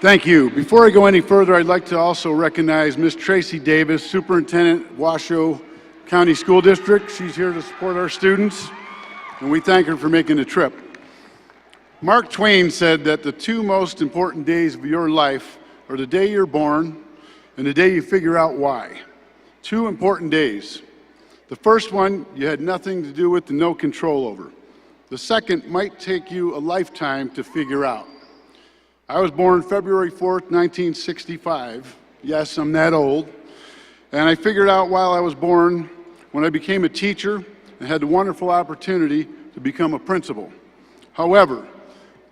D: Thank you. Before I go any further, I'd like to also recognize Ms. Tracy Davis, Superintendent, Washoe County School District. She's here to support our students, and we thank her for making the trip. Mark Twain said that the two most important days of your life are the day you're born and the day you figure out why. Two important days. The first one you had nothing to do with and no control over. The second might take you a lifetime to figure out. I was born February 4th, 1965. Yes, I'm that old. And I figured out while I was born when I became a teacher and had the wonderful opportunity to become a principal. However,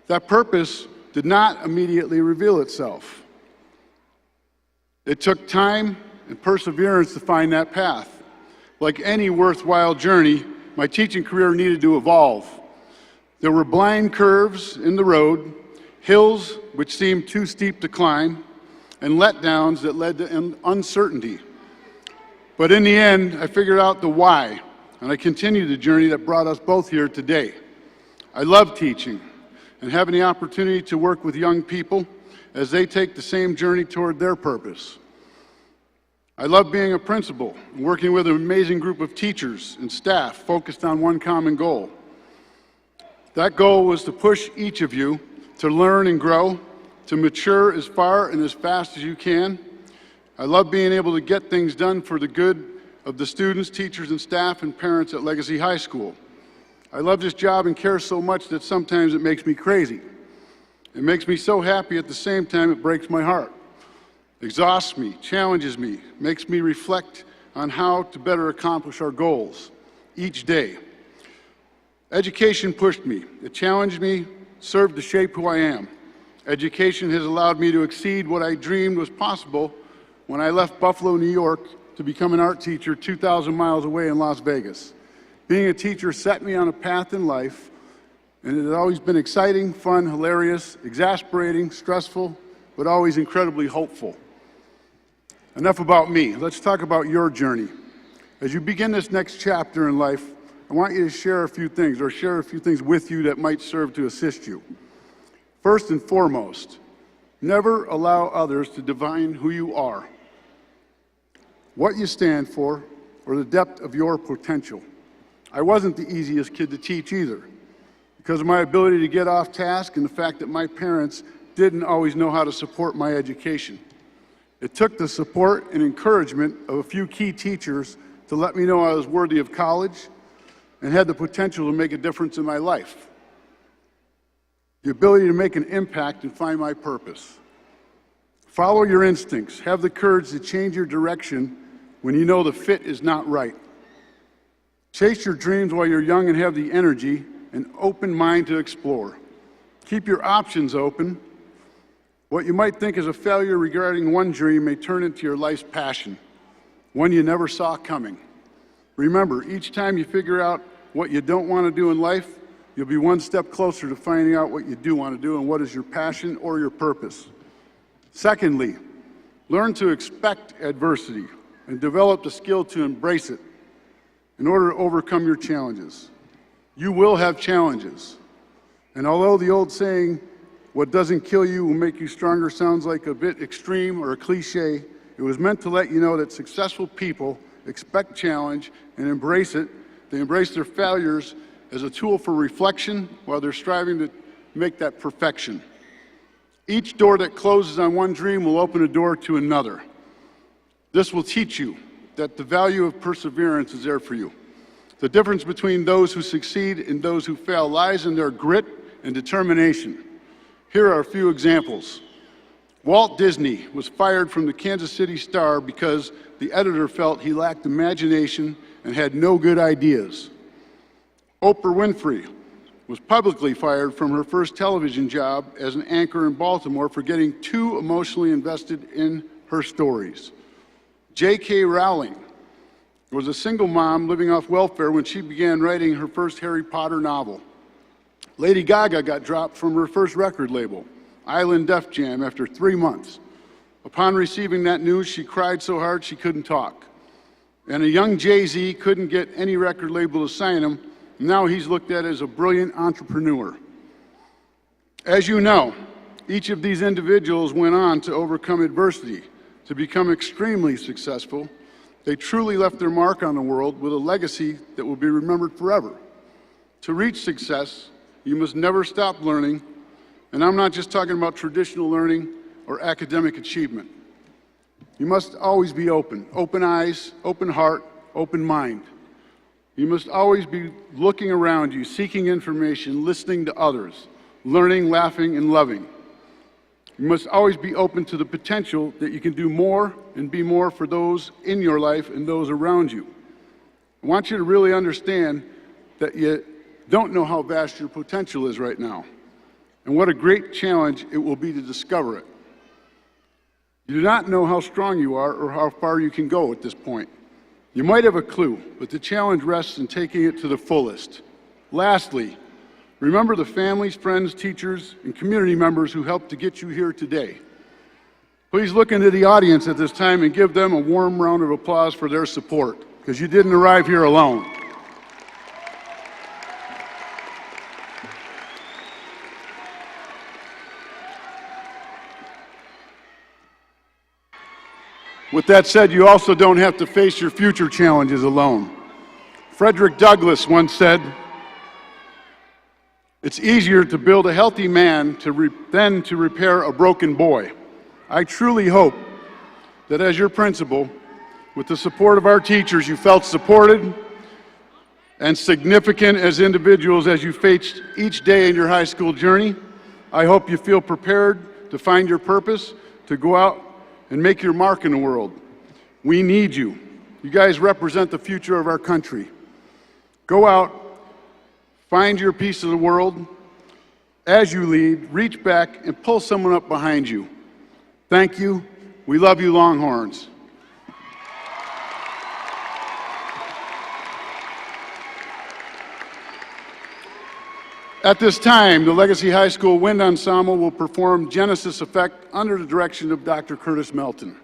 D: that purpose did not immediately reveal itself. It took time and perseverance to find that path. Like any worthwhile journey, my teaching career needed to evolve. There were blind curves in the road, hills which seemed too steep to climb, and letdowns that led to uncertainty. But in the end, I figured out the why, and I continued the journey that brought us both here today. I love teaching and having the opportunity to work with young people as they take the same journey toward their purpose. I love being a principal and working with an amazing group of teachers and staff focused on one common goal. That goal was to push each of you to learn and grow, to mature as far and as fast as you can. I love being able to get things done for the good of the students, teachers, and staff and parents at Legacy High School. I love this job and care so much that sometimes it makes me crazy. It makes me so happy at the same time it breaks my heart. Exhausts me, challenges me, makes me reflect on how to better accomplish our goals each day. Education pushed me. It challenged me, served to shape who I am. Education has allowed me to exceed what I dreamed was possible when I left Buffalo, New York to become an art teacher 2,000 miles away in Las Vegas. Being a teacher set me on a path in life, and it had always been exciting, fun, hilarious, exasperating, stressful, but always incredibly hopeful. Enough about me. Let's talk about your journey. As you begin this next chapter in life, I want you to share a few things, or share a few things with you that might serve to assist you. First and foremost, never allow others to define who you are, what you stand for, or the depth of your potential. I wasn't the easiest kid to teach either, because of my ability to get off task and the fact that my parents didn't always know how to support my education. It took the support and encouragement of a few key teachers to let me know I was worthy of college and had the potential to make a difference in my life. The ability to make an impact and find my purpose. Follow your instincts. Have the courage to change your direction when you know the fit is not right. Chase your dreams while you're young and have the energy and open mind to explore. Keep your options open. What you might think is a failure regarding one dream may turn into your life's passion, one you never saw coming. Remember, each time you figure out what you don't want to do in life, you'll be one step closer to finding out what you do want to do and what is your passion or your purpose. Secondly, learn to expect adversity and develop the skill to embrace it in order to overcome your challenges. You will have challenges. And although the old saying, "What doesn't kill you will make you stronger," sounds like a bit extreme or a cliche, it was meant to let you know that successful people expect challenge and embrace it. They embrace their failures as a tool for reflection while they're striving to make that perfection. Each door that closes on one dream will open a door to another. This will teach you that the value of perseverance is there for you. The difference between those who succeed and those who fail lies in their grit and determination. Here are a few examples. Walt Disney was fired from the Kansas City Star because the editor felt he lacked imagination and had no good ideas. Oprah Winfrey was publicly fired from her first television job as an anchor in Baltimore for getting too emotionally invested in her stories. J.K. Rowling was a single mom living off welfare when she began writing her first Harry Potter novel. Lady Gaga got dropped from her first record label, Island Def Jam, after 3 months. Upon receiving that news, she cried so hard she couldn't talk. And a young Jay-Z couldn't get any record label to sign him. Now he's looked at as a brilliant entrepreneur. As you know, Each of these individuals went on to overcome adversity, to become extremely successful. They truly left their mark on the world with a legacy that will be remembered forever. To reach success, you must never stop learning, and I'm not just talking about traditional learning or academic achievement. You must always be open, open eyes, open heart, open mind. You must always be looking around you, seeking information, listening to others, learning, laughing, and loving. You must always be open to the potential that you can do more and be more for those in your life and those around you. I want you to really understand that you don't know how vast your potential is right now, and what a great challenge it will be to discover it. You do not know how strong you are or how far you can go at this point. You might have a clue, but the challenge rests in taking it to the fullest. Lastly, remember the families, friends, teachers, and community members who helped to get you here today. Please look into the audience at this time and give them a warm round of applause for their support, because you didn't arrive here alone. With that said, you also don't have to face your future challenges alone. Frederick Douglass once said, "It's easier to build a healthy man than to repair a broken boy." I truly hope that as your principal, with the support of our teachers, you felt supported and significant as individuals as you faced each day in your high school journey. I hope you feel prepared to find your purpose, to go out and make your mark in the world. We need you. You guys represent the future of our country. Go out, find your piece of the world. As you lead, reach back and pull someone up behind you. Thank you. We love you, Longhorns. At this time, the Legacy High School Wind Ensemble will perform Genesis Effect under the direction of Dr. Curtis Melton.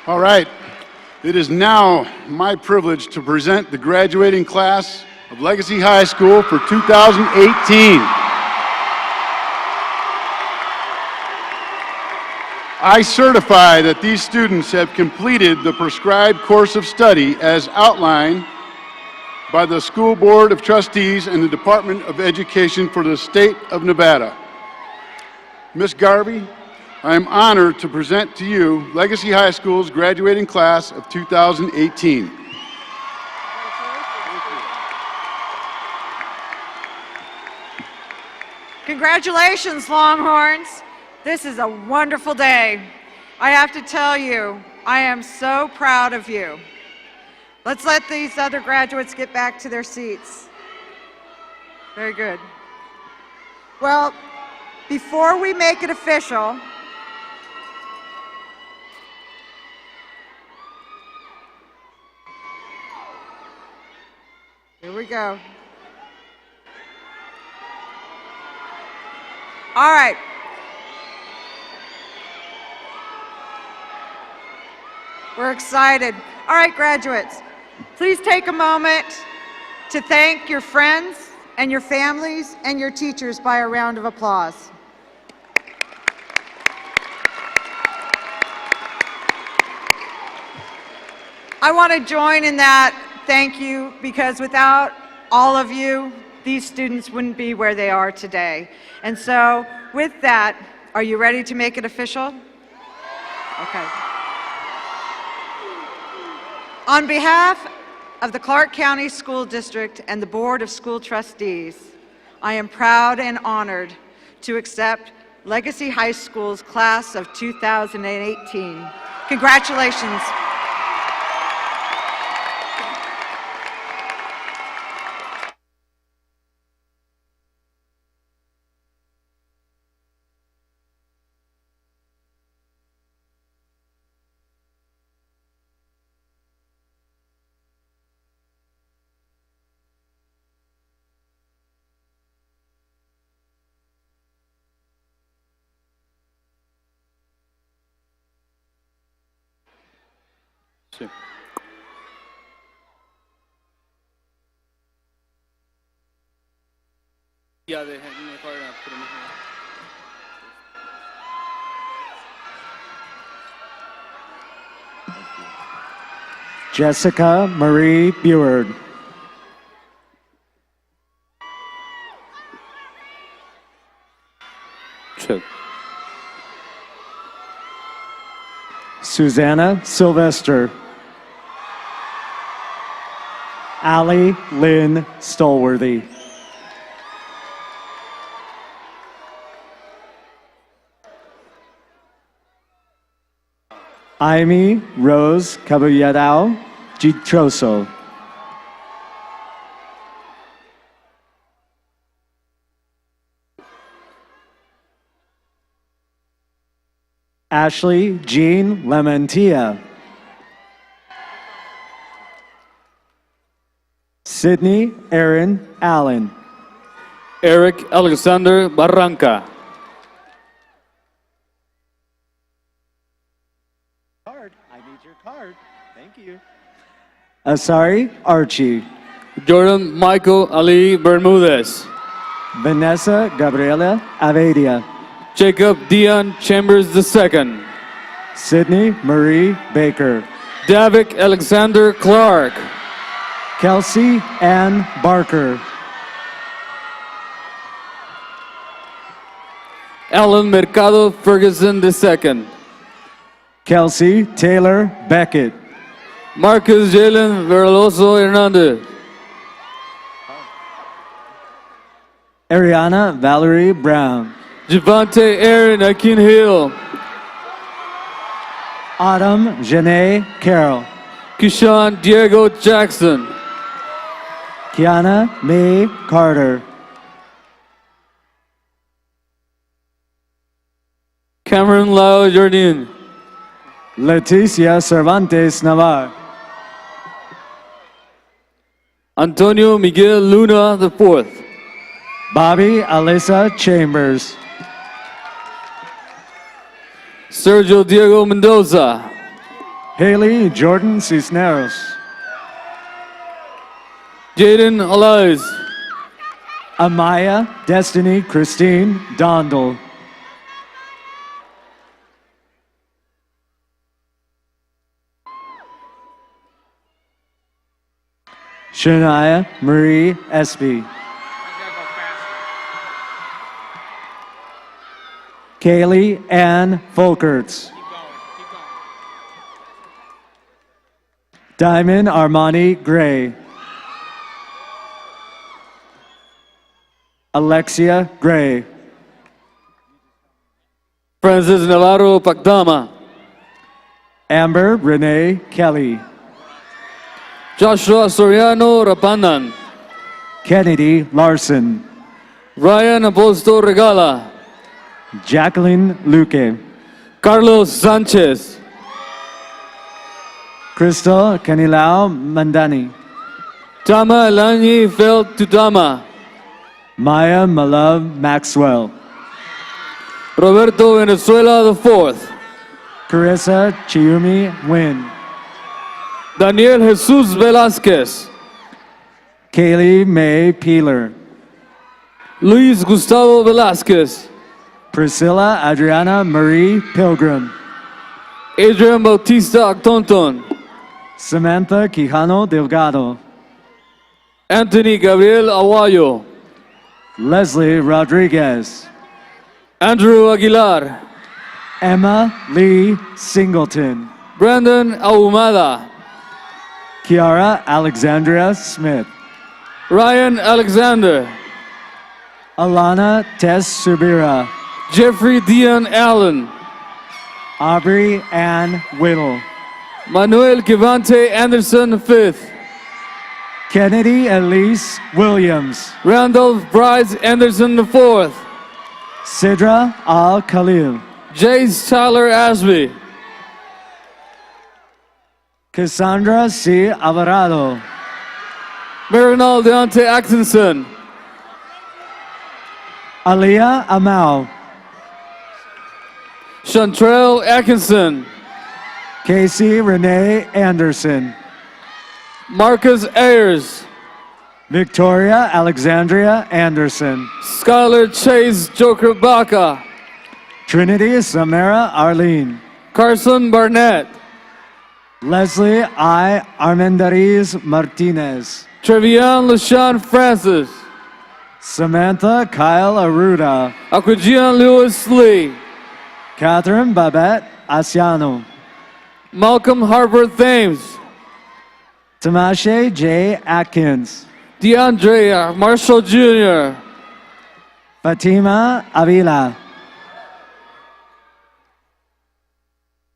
D: All right, it is now my privilege to present the graduating class of Legacy High School for 2018. I certify that these students have completed the prescribed course of study as outlined by the School Board of Trustees and the Department of Education for the State of Nevada. Ms. Garvey, I am honored to present to you Legacy High School's graduating class of 2018.
I: Congratulations, Longhorns. This is a wonderful day. I have to tell you, I am so proud of you. Let's let these other graduates get back to their seats. Very good. Well, before we make it official, here we go. All right. We're excited. All right, graduates, please take a moment to thank your friends and your families and your teachers by a round of applause. I want to join in that thank you because without all of you, these students wouldn't be where they are today. And so with that, are you ready to make it official? Okay. On behalf of the Clark County School District and the Board of School Trustees, I am proud and honored to accept Legacy High School's class of 2018. Congratulations.
J: Sí. Ya dejen mejor la primera.
K: Jessica Marie Buard.
J: Check.
K: Susanna Sylvester. Allie Lynn Stolworthy. Amy Rose Caballero Gitroso. Ashley Jean Lemantia. Sydney Aaron Allen.
J: Eric Alexander Barranca.
K: Card. I need your card. Thank you. Asari Archie.
J: Jordan Michael Ali Bermudez.
K: Vanessa Gabriela Avedia.
J: Jacob Dion Chambers II.
K: Sydney Marie Baker.
J: Davik Alexander Clark.
K: Kelsey Ann Barker.
J: Alan Mercado Ferguson II.
K: Kelsey Taylor Beckett.
J: Marcus Jalen Veloso Hernandez.
K: Ariana Valerie Brown.
J: Javante Aaron Akin Hill.
K: Autumn Janae Carroll.
J: Kishan Diego Jackson.
K: Kiana Mae Carter.
J: Cameron Lau Jardine.
K: Leticia Cervantes Navar.
J: Antonio Miguel Luna IV.
K: Bobby Alyssa Chambers.
J: Sergio Diego Mendoza.
K: Haley Jordan Cisneros.
J: Jaden Alize.
K: Amaya Destiny Christine Dondel. Shania Marie Espy. Kaylee Ann Folkerts. Diamond Armani Gray. Alexia Gray.
J: Francis Navarro Pacdama,
K: Amber Renee Kelly,
J: Joshua Soriano Rapanan,
K: Kennedy Larson,
J: Ryan Apostol Regala,
K: Jacqueline Luque,
J: Carlos Sanchez,
K: Crystal Canilao Mandani,
J: Tama Lanyi Fel Tutama,
K: Maya Malove Maxwell,
J: Roberto Venezuela IV,
K: Carissa Chiumi Wynn,
J: Daniel Jesus Velázquez,
K: Kaylee May Peeler,
J: Luis Gustavo Velázquez,
K: Priscilla Adriana Marie Pilgrim,
J: Adrian Bautista Actonton,
K: Samantha Quijano Delgado,
J: Anthony Gabriel Aguayo,
K: Leslie Rodriguez,
J: Andrew Aguilar,
K: Emma Lee Singleton,
J: Brandon Ahumada,
K: Kiara Alexandria Smith,
J: Ryan Alexander,
K: Alana Tess Subira,
J: Jeffrey Dion Allen,
K: Aubrey Ann Whittle,
J: Manuel Kivante Anderson V,
K: Kennedy Elise Williams,
J: Randolph Bryce Anderson IV,
K: Sidra Al Khalil,
J: Jace Tyler Ashby,
K: Cassandra C. Alvarado,
J: Marinal Deontay Atkinson,
K: Aliyah Amal,
J: Chantrell Atkinson,
K: Casey Renee Anderson,
J: Marcus Ayers,
K: Victoria Alexandria Anderson,
J: Skylar Chase Joker Baca,
K: Trinity Samara Arlene,
J: Carson Barnett,
K: Leslie I. Armendariz Martinez,
J: Trevian LaShawn Francis,
K: Samantha Kyle Aruda,
J: Aquajian Lewis Lee,
K: Catherine Babette Asiano,
J: Malcolm Harper Thames,
K: Tamashe J. Atkins,
J: DeAndre Marshall Jr.,
K: Fatima Avila,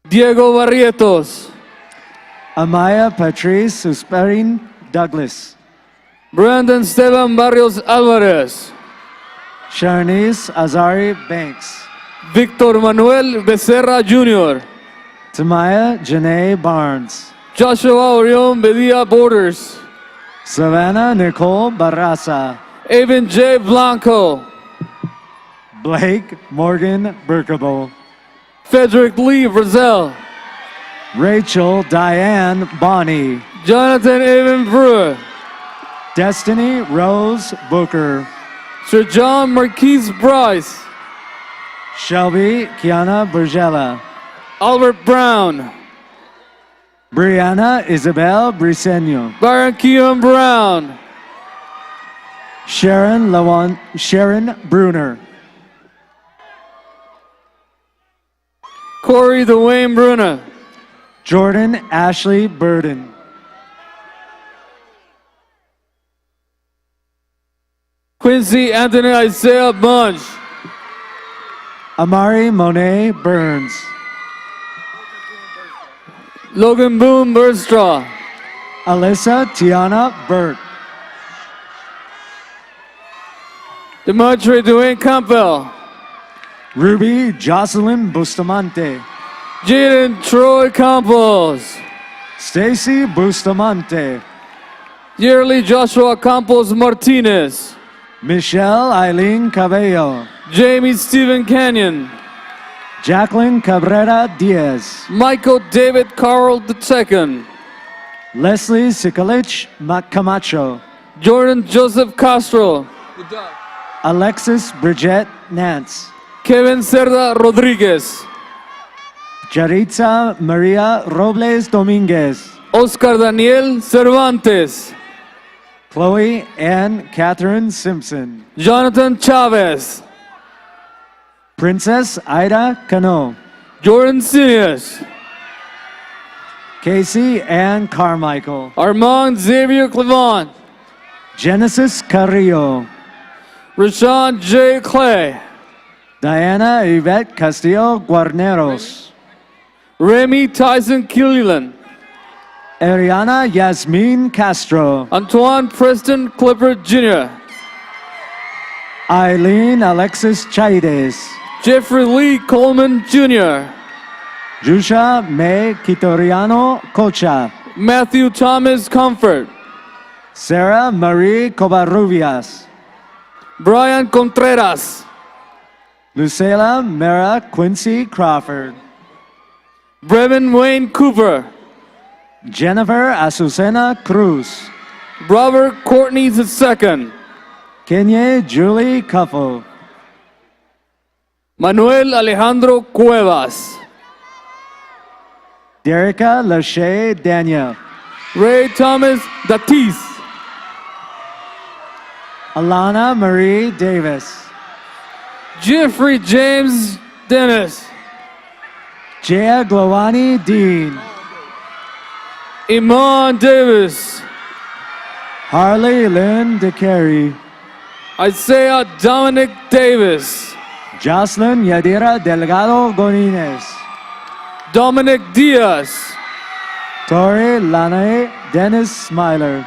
J: Diego Barrietos,
K: Amaya Patrice Susperin Douglas,
J: Brandon Esteban Barrios Alvarez,
K: Sharnice Azari Banks,
J: Victor Manuel Becerra Jr.,
K: Tamaya Janae Barnes,
J: Joshua Orion Bedia Borders,
K: Savannah Nicole Barraza,
J: Evan J. Blanco,
K: Blake Morgan Berkable,
J: Frederick Lee Brazil,
K: Rachel Diane Bonney,
J: Jonathan Evan Brewer,
K: Destiny Rose Booker,
J: Sir John Marquise Bryce,
K: Shelby Kiana Bergella,
J: Albert Brown,
K: Brianna Isabel Briseño,
J: Byron Keon Brown,
K: Sharon Bruner,
J: Corey Dwayne Bruna,
K: Jordan Ashley Burden,
J: Quincy Anthony Isaiah Bunch,
K: Amari Monet Burns,
J: Logan Boone Birdstraw,
K: Alyssa Tiana Burt,
J: Demetri Dwayne Campbell,
K: Ruby Jocelyn Bustamante,
J: Jaden Troy Campos,
K: Stacy Bustamante,
J: Yearly Joshua Campos Martinez,
K: Michelle Eileen Cabello,
J: Jamie Stephen Canyon,
K: Jacqueline Cabrera Diaz,
J: Michael David Carl II,
K: Leslie Sikalich Camacho,
J: Jordan Joseph Castro,
K: Alexis Bridget Nance,
J: Kevin Cerda Rodriguez,
K: Jaritza Maria Robles Dominguez,
J: Oscar Daniel Cervantes,
K: Chloe Ann Catherine Simpson,
J: Jonathan Chavez,
K: Princess Ida Cano,
J: Jordan Sinius,
K: Casey Ann Carmichael,
J: Armand Xavier Clevant,
K: Genesis Carrillo,
J: Rashawn J. Clay,
K: Diana Yvette Castillo Guarneros.
J: Remy Tyson Killian.
K: Ariana Yasmin Castro.
J: Antoine Preston Clifford Jr.
K: Eileen Alexis Chaides.
J: Jeffrey Lee Coleman Jr.
K: Jusha May Quitoriano Cocha.
J: Matthew Thomas Comfort.
K: Sarah Marie Covarrubias.
J: Brian Contreras.
K: Lucela Mera Quincy Crawford.
J: Brevin Wayne Cooper.
K: Jennifer Azucena Cruz.
J: Robert Courtney II.
K: Kenya Julie Cuffo.
J: Manuel Alejandro Cuevas.
K: Derica Lachey Daniel.
J: Ray Thomas Datis.
K: Alana Marie Davis.
J: Jeffrey James Dennis.
K: Jaya Glowani Dean.
J: Iman Davis.
K: Harley Lynn DeCarey.
J: Isaiah Dominic Davis.
K: Jocelyn Yadira Delgado Gonines.
J: Dominic Diaz.
K: Tori Lanae Dennis Smiler.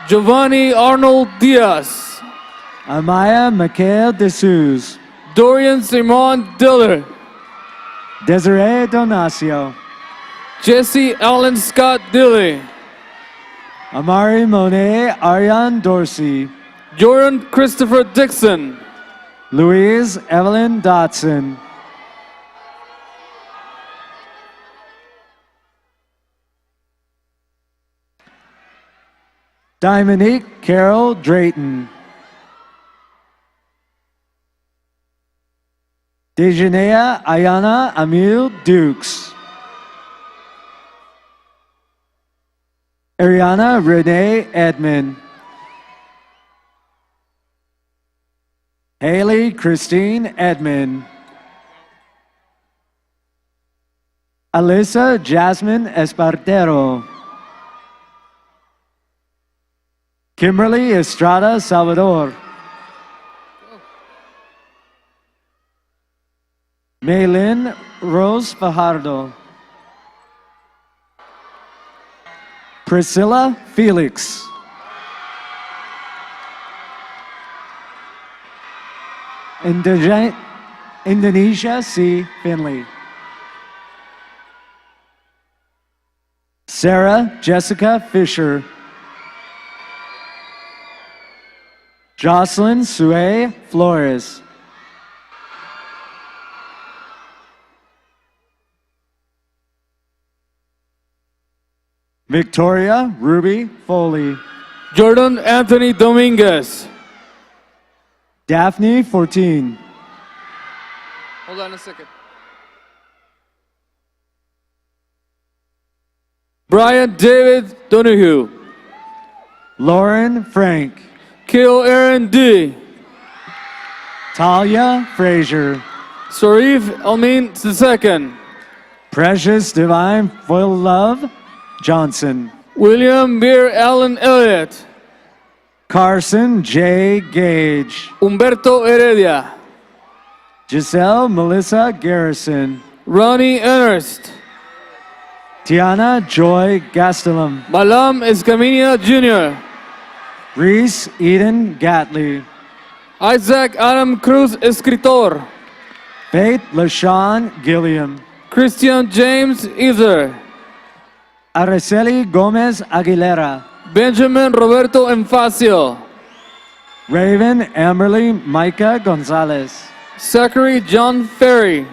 J: Giovanni Arnold Diaz.
K: Amaya Mikhail D'Souza.
J: Dorian Simon Diller.
K: Desiree Donacio.
J: Jesse Allen Scott Dilly.
K: Amari Monet Ariane Dorsey.
J: Jordan Christopher Dixon.
K: Louise Evelyn Dotson. Dominique Carol Drayton. Dejanea Ayana Emil Dukes. Ariana Renee Edmond. Haley Christine Edmond. Alyssa Jasmine Espartero. Kimberly Estrada Salvador. Maylin Rose Fajardo. Priscilla Felix. Indonesia C. Finley. Sarah Jessica Fisher. Jocelyn Sue Flores. Victoria Ruby Foley.
J: Jordan Anthony Dominguez.
K: Daphne 14.
J: Hold on a second. Brian David Donahue.
K: Lauren Frank.
J: Kill Aaron D.
K: Talia Frazier.
J: Sarif Almin II.
K: Precious Divine Full Love Johnson.
J: William Beer Allen Elliott.
K: Carson J. Gage.
J: Humberto Heredia.
K: Giselle Melissa Garrison.
J: Ronnie Ernst.
K: Tiana Joy Gastelum.
J: Malam Escamilla Jr.
K: Reese Eden Gatley.
J: Isaac Adam Cruz Escritor.
K: Faith LaShawn Gilliam.
J: Christian James Ether.
K: Araceli Gomez Aguilera.
J: Benjamin Roberto Enfacio.
K: Raven Amberly Micah Gonzalez.
J: Zachary John Ferry.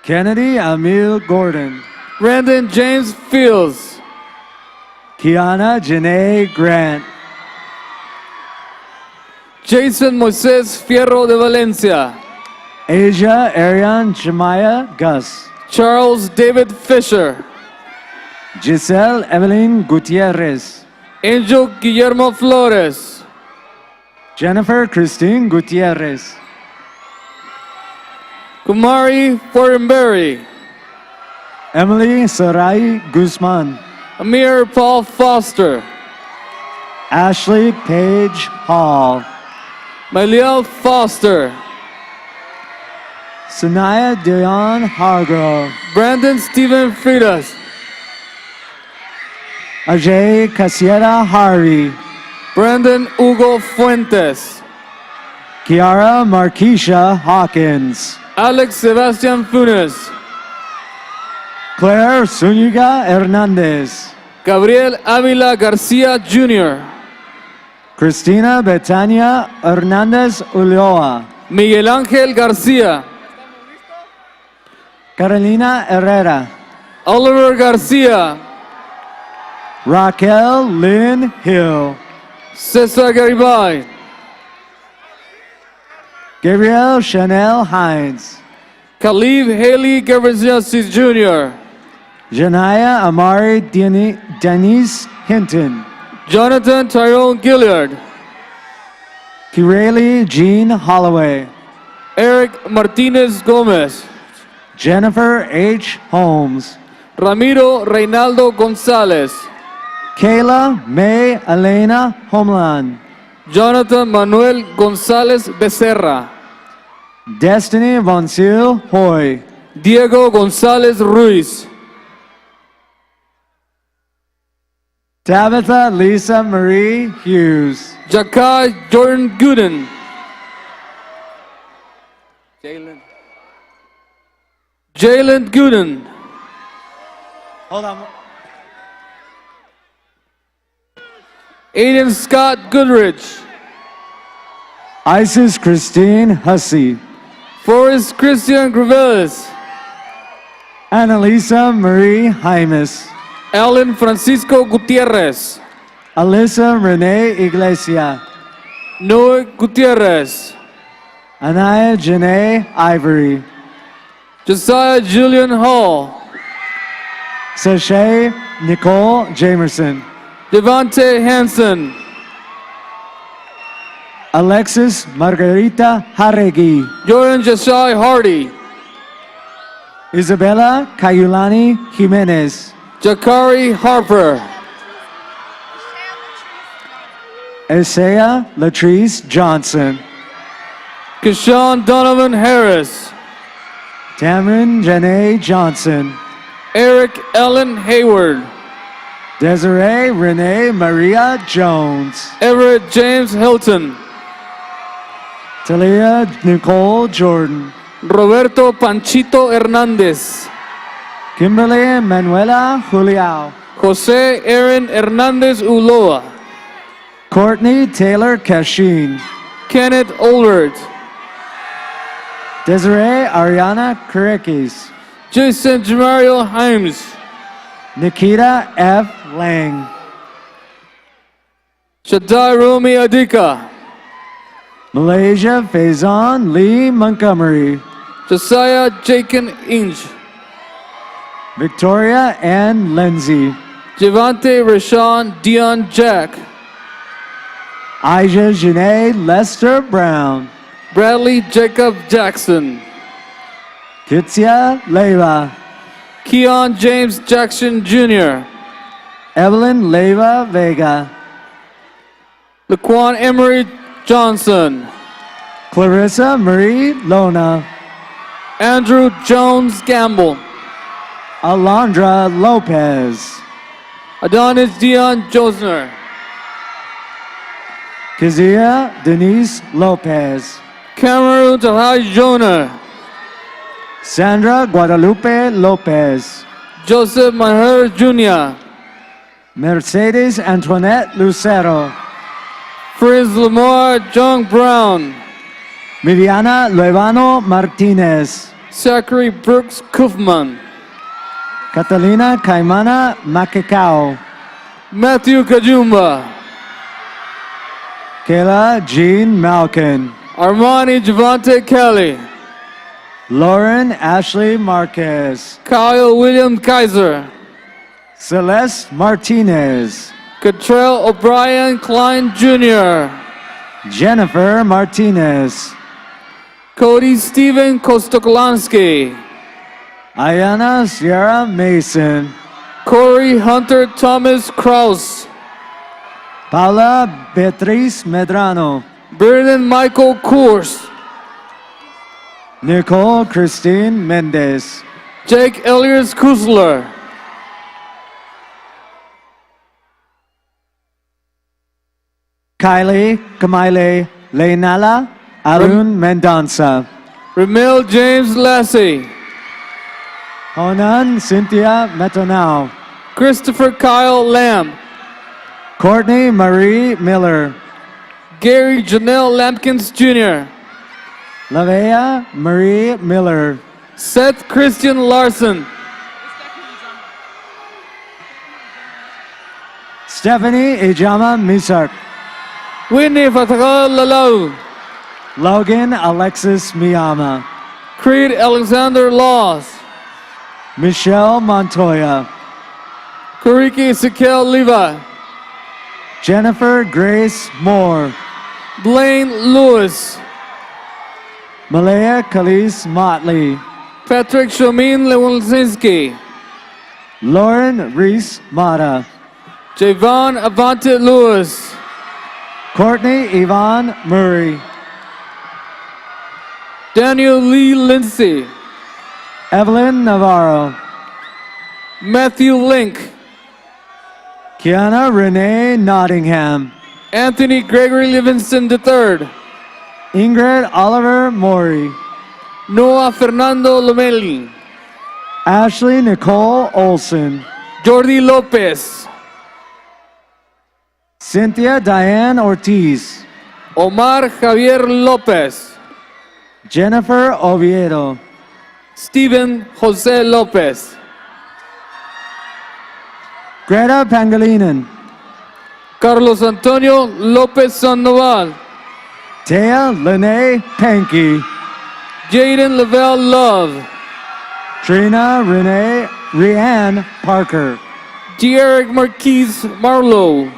K: Kennedy Emil Gordon.
J: Brandon James Fields.
K: Kiana Janae Grant.
J: Jason Moises Fierro de Valencia.
K: Asia Ariane Jemaya Gus.
J: Charles David Fisher.
K: Giselle Evelyn Gutierrez.
J: Angel Guillermo Flores.
K: Jennifer Christine Gutierrez.
J: Kumari Fortenberry.
K: Emily Sarai Guzman.
J: Amir Paul Foster.
K: Ashley Page Hall.
J: Maliel Foster.
K: Sanaya Dion Hargrove.
J: Brandon Stephen Fridas.
K: Ajay Casiera Harvey.
J: Brandon Hugo Fuentes.
K: Kiara Marquisha Hawkins.
J: Alex Sebastian Funes.
K: Claire Zuniga Hernandez.
J: Gabriel Avila Garcia Jr.
K: Cristina Betania Hernandez Ulloa.
J: Miguel Ángel Garcia.
K: Carolina Herrera.
J: Oliver Garcia.
K: Raquel Lynn Hill.
J: Cesar Garibay.
K: Gabriel Chanel Hines.
J: Khalif Haley Gabrielsis Jr.
K: Janaya Amari Denise Hinton.
J: Jonathan Tyrone Gilliard.
K: Kireli Jean Holloway.
J: Eric Martinez Gomez.
K: Jennifer H. Holmes.
J: Ramiro Reinaldo Gonzalez.
K: Kayla May Elena Homeland.
J: Jonathan Manuel González Becerra.
K: Destiny Vonsil Hoy.
J: Diego González Ruiz.
K: Tabitha Lisa Marie Hughes.
J: Jakai Jordan Gooden. Jalen Gooden.
K: Hold on.
J: Aiden Scott Goodrich.
K: Isis Christine Hussey.
J: Forrest Christian Graveles.
K: Annalisa Marie Jaimes.
J: Alan Francisco Gutierrez.
K: Alyssa Renee Iglesia.
J: Noah Gutierrez.
K: Anaya Janae Ivory.
J: Josiah Julian Hall.
K: Sashay Nicole Jamerson.
J: Devante Hansen.
K: Alexis Margarita Haregi.
J: Jordan Jashai Hardy.
K: Isabella Cayulani Jimenez.
J: Jakari Harper.
K: Isaiah Latrice Johnson.
J: Keshawn Donovan Harris.
K: Tamron Janae Johnson.
J: Eric Ellen Hayward.
K: Desiree Renee Maria Jones.
J: Everett James Hilton.
K: Talia Nicole Jordan.
J: Roberto Panchito Hernandez.
K: Kimberly Manuela Juliao.
J: Jose Aaron Hernandez Uloa.
K: Courtney Taylor Cashin.
J: Kenneth Olbert.
K: Desiree Ariana Kurikis.
J: Jason Jamario Himes.
K: Nikita F. Lang.
J: Shaddai Rumi Adika.
K: Malaysia Faison Lee Montgomery.
J: Josiah Jacob Inge.
K: Victoria Ann Lindsay.
J: Javante Rashawn Dion Jack.
K: Aja Janae Lester Brown.
J: Bradley Jacob Jackson.
K: Kitsia Leva.
J: Keon James Jackson Jr.
K: Evelyn Leva Vega.
J: Laquan Emery Johnson.
K: Clarissa Marie Lona.
J: Andrew Jones Gamble.
K: Alondra Lopez.
J: Adonis Dion Josner.
K: Kizia Denise Lopez.
J: Cameron Tahai Jonah.
K: Sandra Guadalupe Lopez.
J: Joseph Maher Jr.
K: Mercedes Antoinette Lucero.
J: Frizz Lamar John Brown.
K: Viviana Luevano Martinez.
J: Zachary Brooks Kufman.
K: Catalina Caimana Makekao.
J: Matthew Kajumba.
K: Kayla Jean Malkin.
J: Armani Javante Kelly.
K: Lauren Ashley Marquez.
J: Kyle William Kaiser.
K: Celeste Martinez.
J: Cottrell O'Brien Klein Jr.
K: Jennifer Martinez.
J: Cody Steven Kostokolansky.
K: Ayana Sierra Mason.
J: Corey Hunter Thomas Kraus.
K: Paula Beatriz Medrano.
J: Brendan Michael Coors.
K: Nicole Christine Mendez.
J: Jake Elias Kusler.
K: Kylie Kamaile Leinala Arun Mendonça.
J: Ramil James Lassie.
K: Honan Cynthia Metonau.
J: Christopher Kyle Lamb.
K: Courtney Marie Miller.
J: Gary Janelle Lampkins Jr.
K: Lavea Marie Miller.
J: Seth Christian Larson.
K: Stephanie Ijama Misak.
J: Whitney Fatagal Lalau.
K: Logan Alexis Miyama.
J: Creed Alexander Laws.
K: Michelle Montoya.
J: Kariki Ezekiel Levi.
K: Jennifer Grace Moore.
J: Blaine Lewis.
K: Malaya Khalees Motley.
J: Patrick Shomin Lewinski.
K: Lauren Reese Mata.
J: Javon Avante Lewis.
K: Courtney Yvonne Murray.
J: Daniel Lee Lindsay.
K: Evelyn Navarro.
J: Matthew Link.
K: Kiana Renee Nottingham.
J: Anthony Gregory Livingston III.
K: Ingrid Oliver Maury.
J: Noah Fernando Lomeli.
K: Ashley Nicole Olson.
J: Jordi Lopez.
K: Cynthia Diane Ortiz.
J: Omar Javier Lopez.
K: Jennifer Oviedo.
J: Steven Jose Lopez.
K: Greta Pangilinan.
J: Carlos Antonio Lopez Sandoval.
K: Tea Lene Pankey.
J: Jaden Lavelle Love.
K: Trina Renee Rianne Parker.
J: Eric Marquise Marlowe.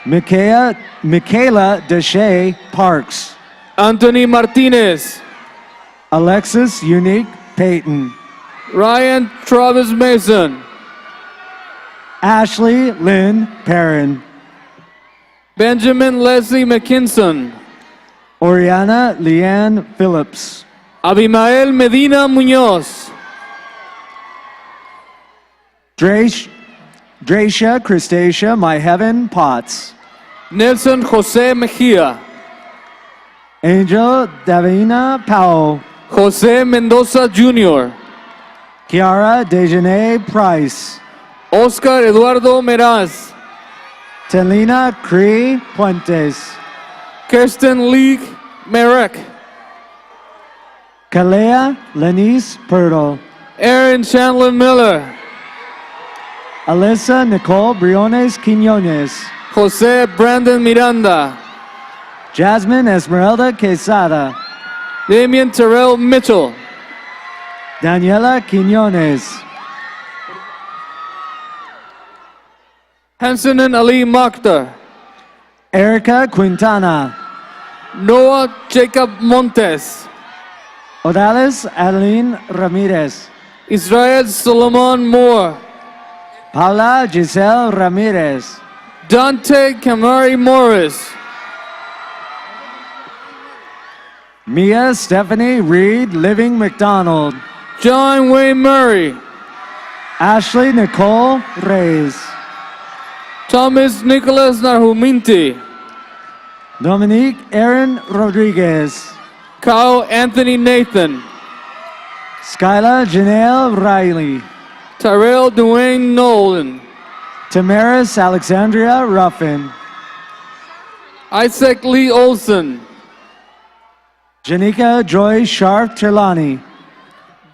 K: Michaela Deshay Parks.
J: Anthony Martinez.
K: Alexis Unique Payton.
J: Ryan Travis Mason.
K: Ashley Lynn Perrin.
J: Benjamin Leslie McKinson.
K: Oriana Leanne Phillips.
J: Abimael Medina Muñoz.
K: Dracia Christacia My Heaven Potts.
J: Nelson Jose Mejia.
K: Angel Davina Powell.
J: Jose Mendoza Jr.
K: Kiara Dejanay Price.
J: Oscar Eduardo Meraz.
K: Telina Cree Puentes.
J: Kirsten Lee Merrick.
K: Kalea Lenice Pirtle.
J: Aaron Chandler Miller.
K: Alyssa Nicole Briones Quinones.
J: Jose Brandon Miranda.
K: Jasmine Esmeralda Quesada.
J: Damian Terrell Mitchell.
K: Daniela Quinones.
J: Hansanen Ali Mokhtar.
K: Erica Quintana.
J: Noah Jacob Montes.
K: Odales Adeline Ramirez.
J: Israel Solomon Moore.
K: Paula Giselle Ramirez.
J: Dante Kamari Morris.
K: Mia Stephanie Reed Living McDonald.
J: John Wayne Murray.
K: Ashley Nicole Reyes.
J: Thomas Nicholas Narhuminti.
K: Dominique Aaron Rodriguez.
J: Kyle Anthony Nathan.
K: Skyla Janelle Riley.
J: Tyrell Dwayne Nolan.
K: Tamaris Alexandria Ruffin.
J: Isaac Lee Olson.
K: Janika Joy Sharp Trelawney.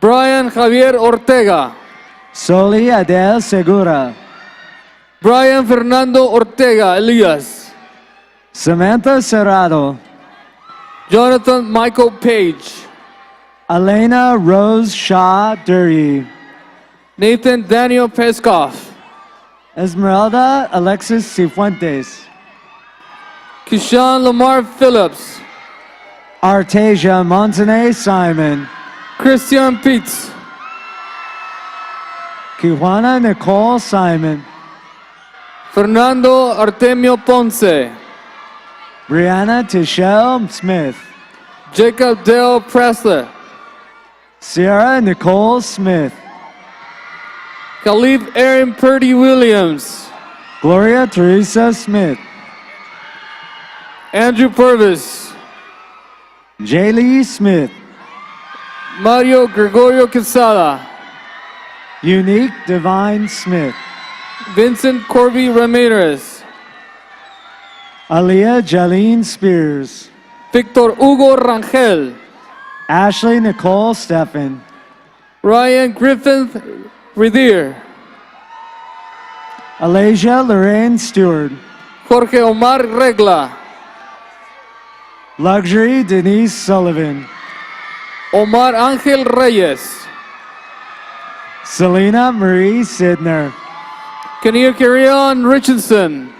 J: Brian Javier Ortega.
K: Soli Adele Segura.
J: Brian Fernando Ortega Elias.
K: Samantha Serrado.
J: Jonathan Michael Page.
K: Elena Rose Shaw Dury.
J: Nathan Daniel Peskoff.
K: Esmeralda Alexis Cifuentes.
J: Kishan Lamar Phillips.
K: Artesia Montane Simon.
J: Christian Pitts.
K: Kijuana Nicole Simon.
J: Fernando Artemio Ponce.
K: Brianna Tichelle Smith.
J: Jacob Dale Pressler.
K: Sierra Nicole Smith.
J: Khalif Aaron Purdy Williams.
K: Gloria Teresa Smith.
J: Andrew Purvis.
K: Jaylee Smith.
J: Mario Gregorio Quesada.
K: Unique Divine Smith.
J: Vincent Corby Ramirez.
K: Aaliyah Jaleen Spears.
J: Victor Hugo Rangel.
K: Ashley Nicole Steffen.
J: Ryan Griffith Revere.
K: Alasia Lorraine Stewart.
J: Jorge Omar Regla.
K: Luxury Denise Sullivan.
J: Omar Angel Reyes.
K: Selena Marie Sidner.
J: Kinnear Carrion Richardson.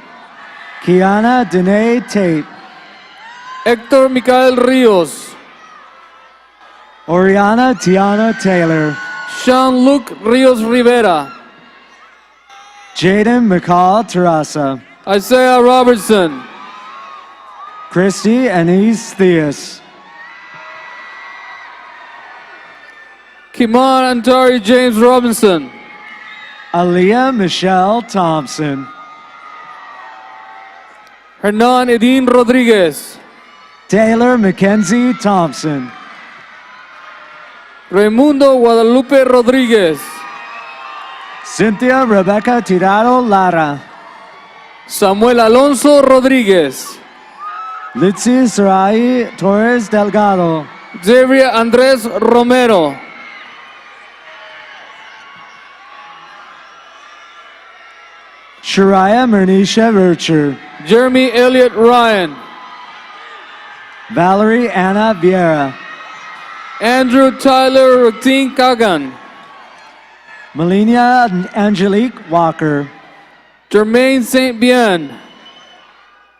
K: Kiana Danae Tate.
J: Hector Micael Rios.
K: Oriana Tiana Taylor.
J: Sean-Luc Rios Rivera.
K: Jaden McCall Terrasa.
J: Isaiah Robertson.
K: Christy Anise Theus.
J: Kimon Antari James Robinson.
K: Aaliyah Michelle Thompson.
J: Hernan Edin Rodriguez.
K: Taylor Mackenzie Thompson.
J: Raimundo Guadalupe Rodriguez.
K: Cynthia Rebecca Tirado Lara.
J: Samuel Alonso Rodriguez.
K: Litzy Sarai Torres Delgado.
J: Xavier Andres Romero.
K: Shariah Mernisha Vircher.
J: Jeremy Elliott Ryan.
K: Valerie Anna Vieira.
J: Andrew Tyler Routine Kagan.
K: Melania Angelique Walker.
J: Jermaine St. Bien.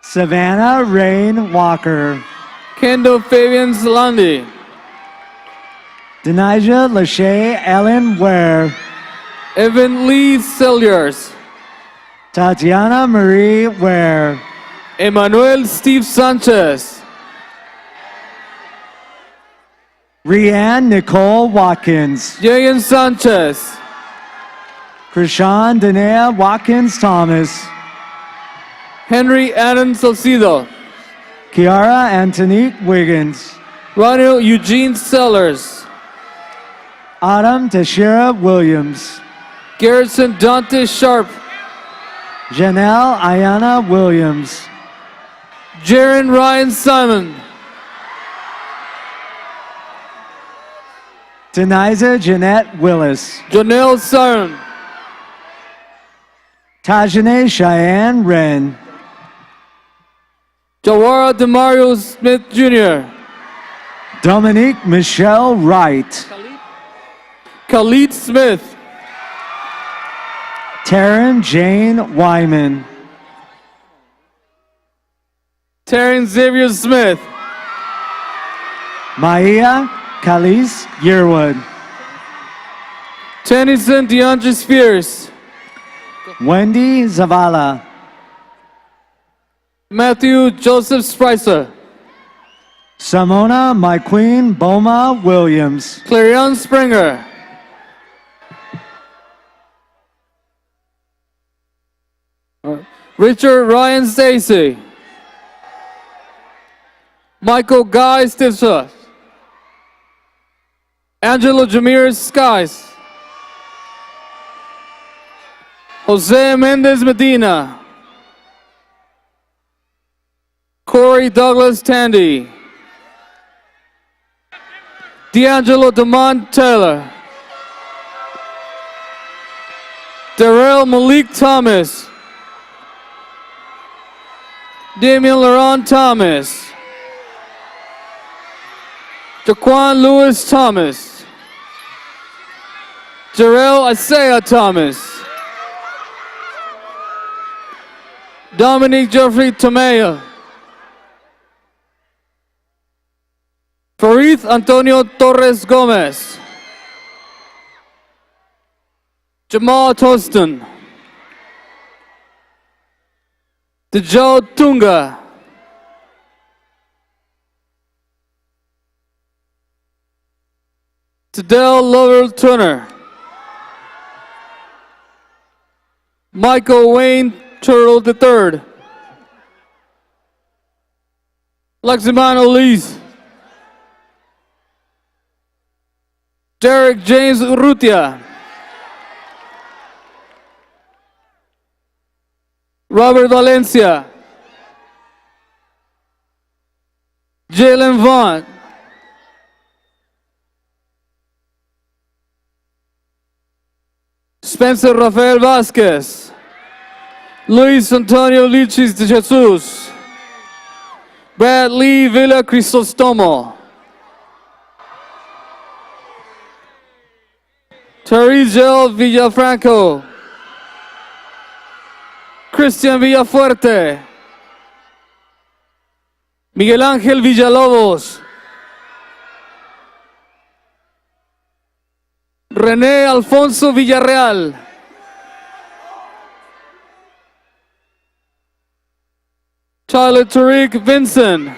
K: Savannah Rain Walker.
J: Kendall Fabian Zalandi.
K: Denija Lachey Ellen Ware.
J: Evan Lee Selliers.
K: Tatiana Marie Ware.
J: Emmanuel Steve Sanchez.
K: Rianne Nicole Watkins.
J: Jayan Sanchez.
K: Krishan Danea Watkins Thomas.
J: Henry Adam Salcido.
K: Kiara Antonique Wiggins.
J: Ronald Eugene Sellers.
K: Autumn Tashira Williams.
J: Garrison Dante Sharp.
K: Janelle Ayana Williams.
J: Jaron Ryan Simon.
K: Deniza Jeanette Willis.
J: Janelle Siren.
K: Tajane Cheyenne Wren.
J: Jawara Demario Smith Jr.
K: Dominique Michelle Wright.
J: Khalid Smith.
K: Taryn Jane Wyman.
J: Taryn Xavier Smith.
K: Maya Khalees Yearwood.
J: Tennyson DeAndre Spears.
K: Wendy Zavala.
J: Matthew Joseph Spicer.
K: Simona My Queen Boma Williams.
J: Clarion Springer. Richard Ryan Stacy. Michael Guy Stitzer. Angelo Jameer Skies. Jose Mendez Medina. Corey Douglas Tandy. D'Angelo Demont Taylor. Darrell Malik Thomas. Damian Laurent Thomas. Jaquan Lewis Thomas. Jarrell Isaiah Thomas. Dominic Jeffrey Tomeo. Farid Antonio Torres Gomez. Jamal Toston. Dejo Tunga. Tadell Lovell Turner. Michael Wayne Turtle III. Leximano Lees. Derek James Urrutia. Robert Valencia. Jalen Vaughn. Spencer Rafael Vasquez. Luis Antonio Lichis de Jesus. Brad Lee Villa Crisostomo. Terigel Villafranco. Christian Villafuerte. Miguel Ángel Villalobos. René Alfonso Villarreal. Tyler Tariq Vincent.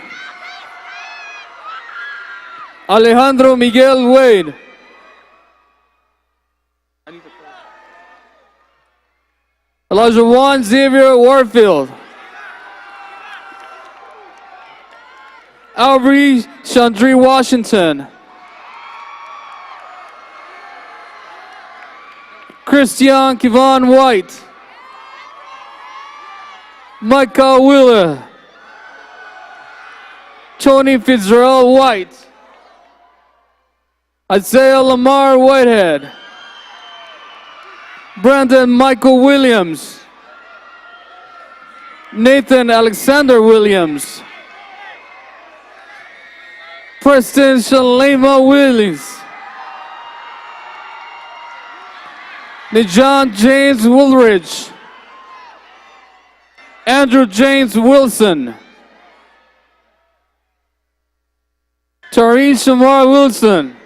J: Alejandro Miguel Wade. Elijah Juan Xavier Warfield. Aubrey Chandri Washington. Christian Kevon White. Micah Wheeler. Tony Fitzgerald White. Isaiah Lamar Whitehead. Brandon Michael Williams. Nathan Alexander Williams. Preston Shalema Williams. Nijan James Woolridge. Andrew James Wilson. Tareen Shamar Wilson.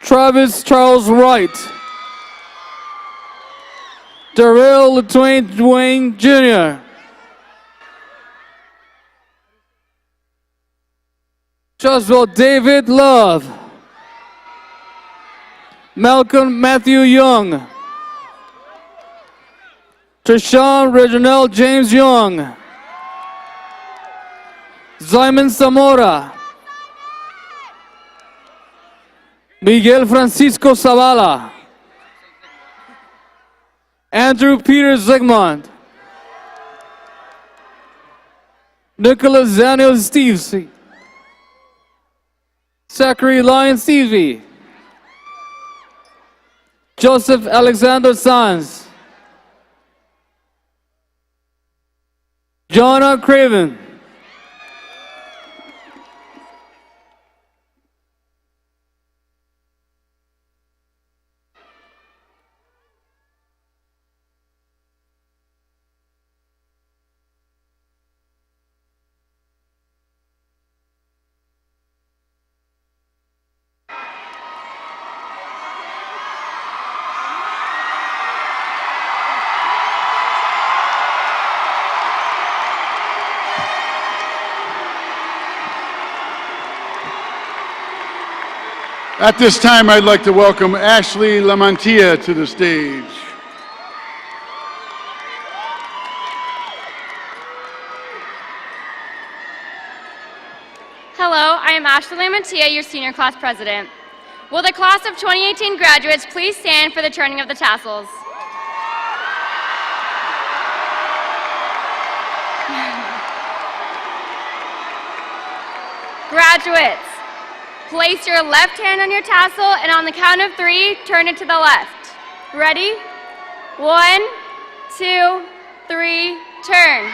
J: Travis Charles Wright. Darrell LaTwain Dwayne Jr. Joshua David Love. Malcolm Matthew Young. Trishawn Reginald James Young. Simon Zamora. Miguel Francisco Zavala. Andrew Peter Zygmunt. Nicholas Daniel Steves. Zachary Lyon Stevie. Joseph Alexander Sanz. Jonah Craven.
D: At this time, I'd like to welcome Ashley Lamantia to the stage.
L: Hello, I am Ashley Lamantia, your senior class president. Will the class of 2018 graduates please stand for the turning of the tassels? Graduates, place your left hand on your tassel and on the count of 3, turn it to the left. Ready? 1, 2, 3, turn.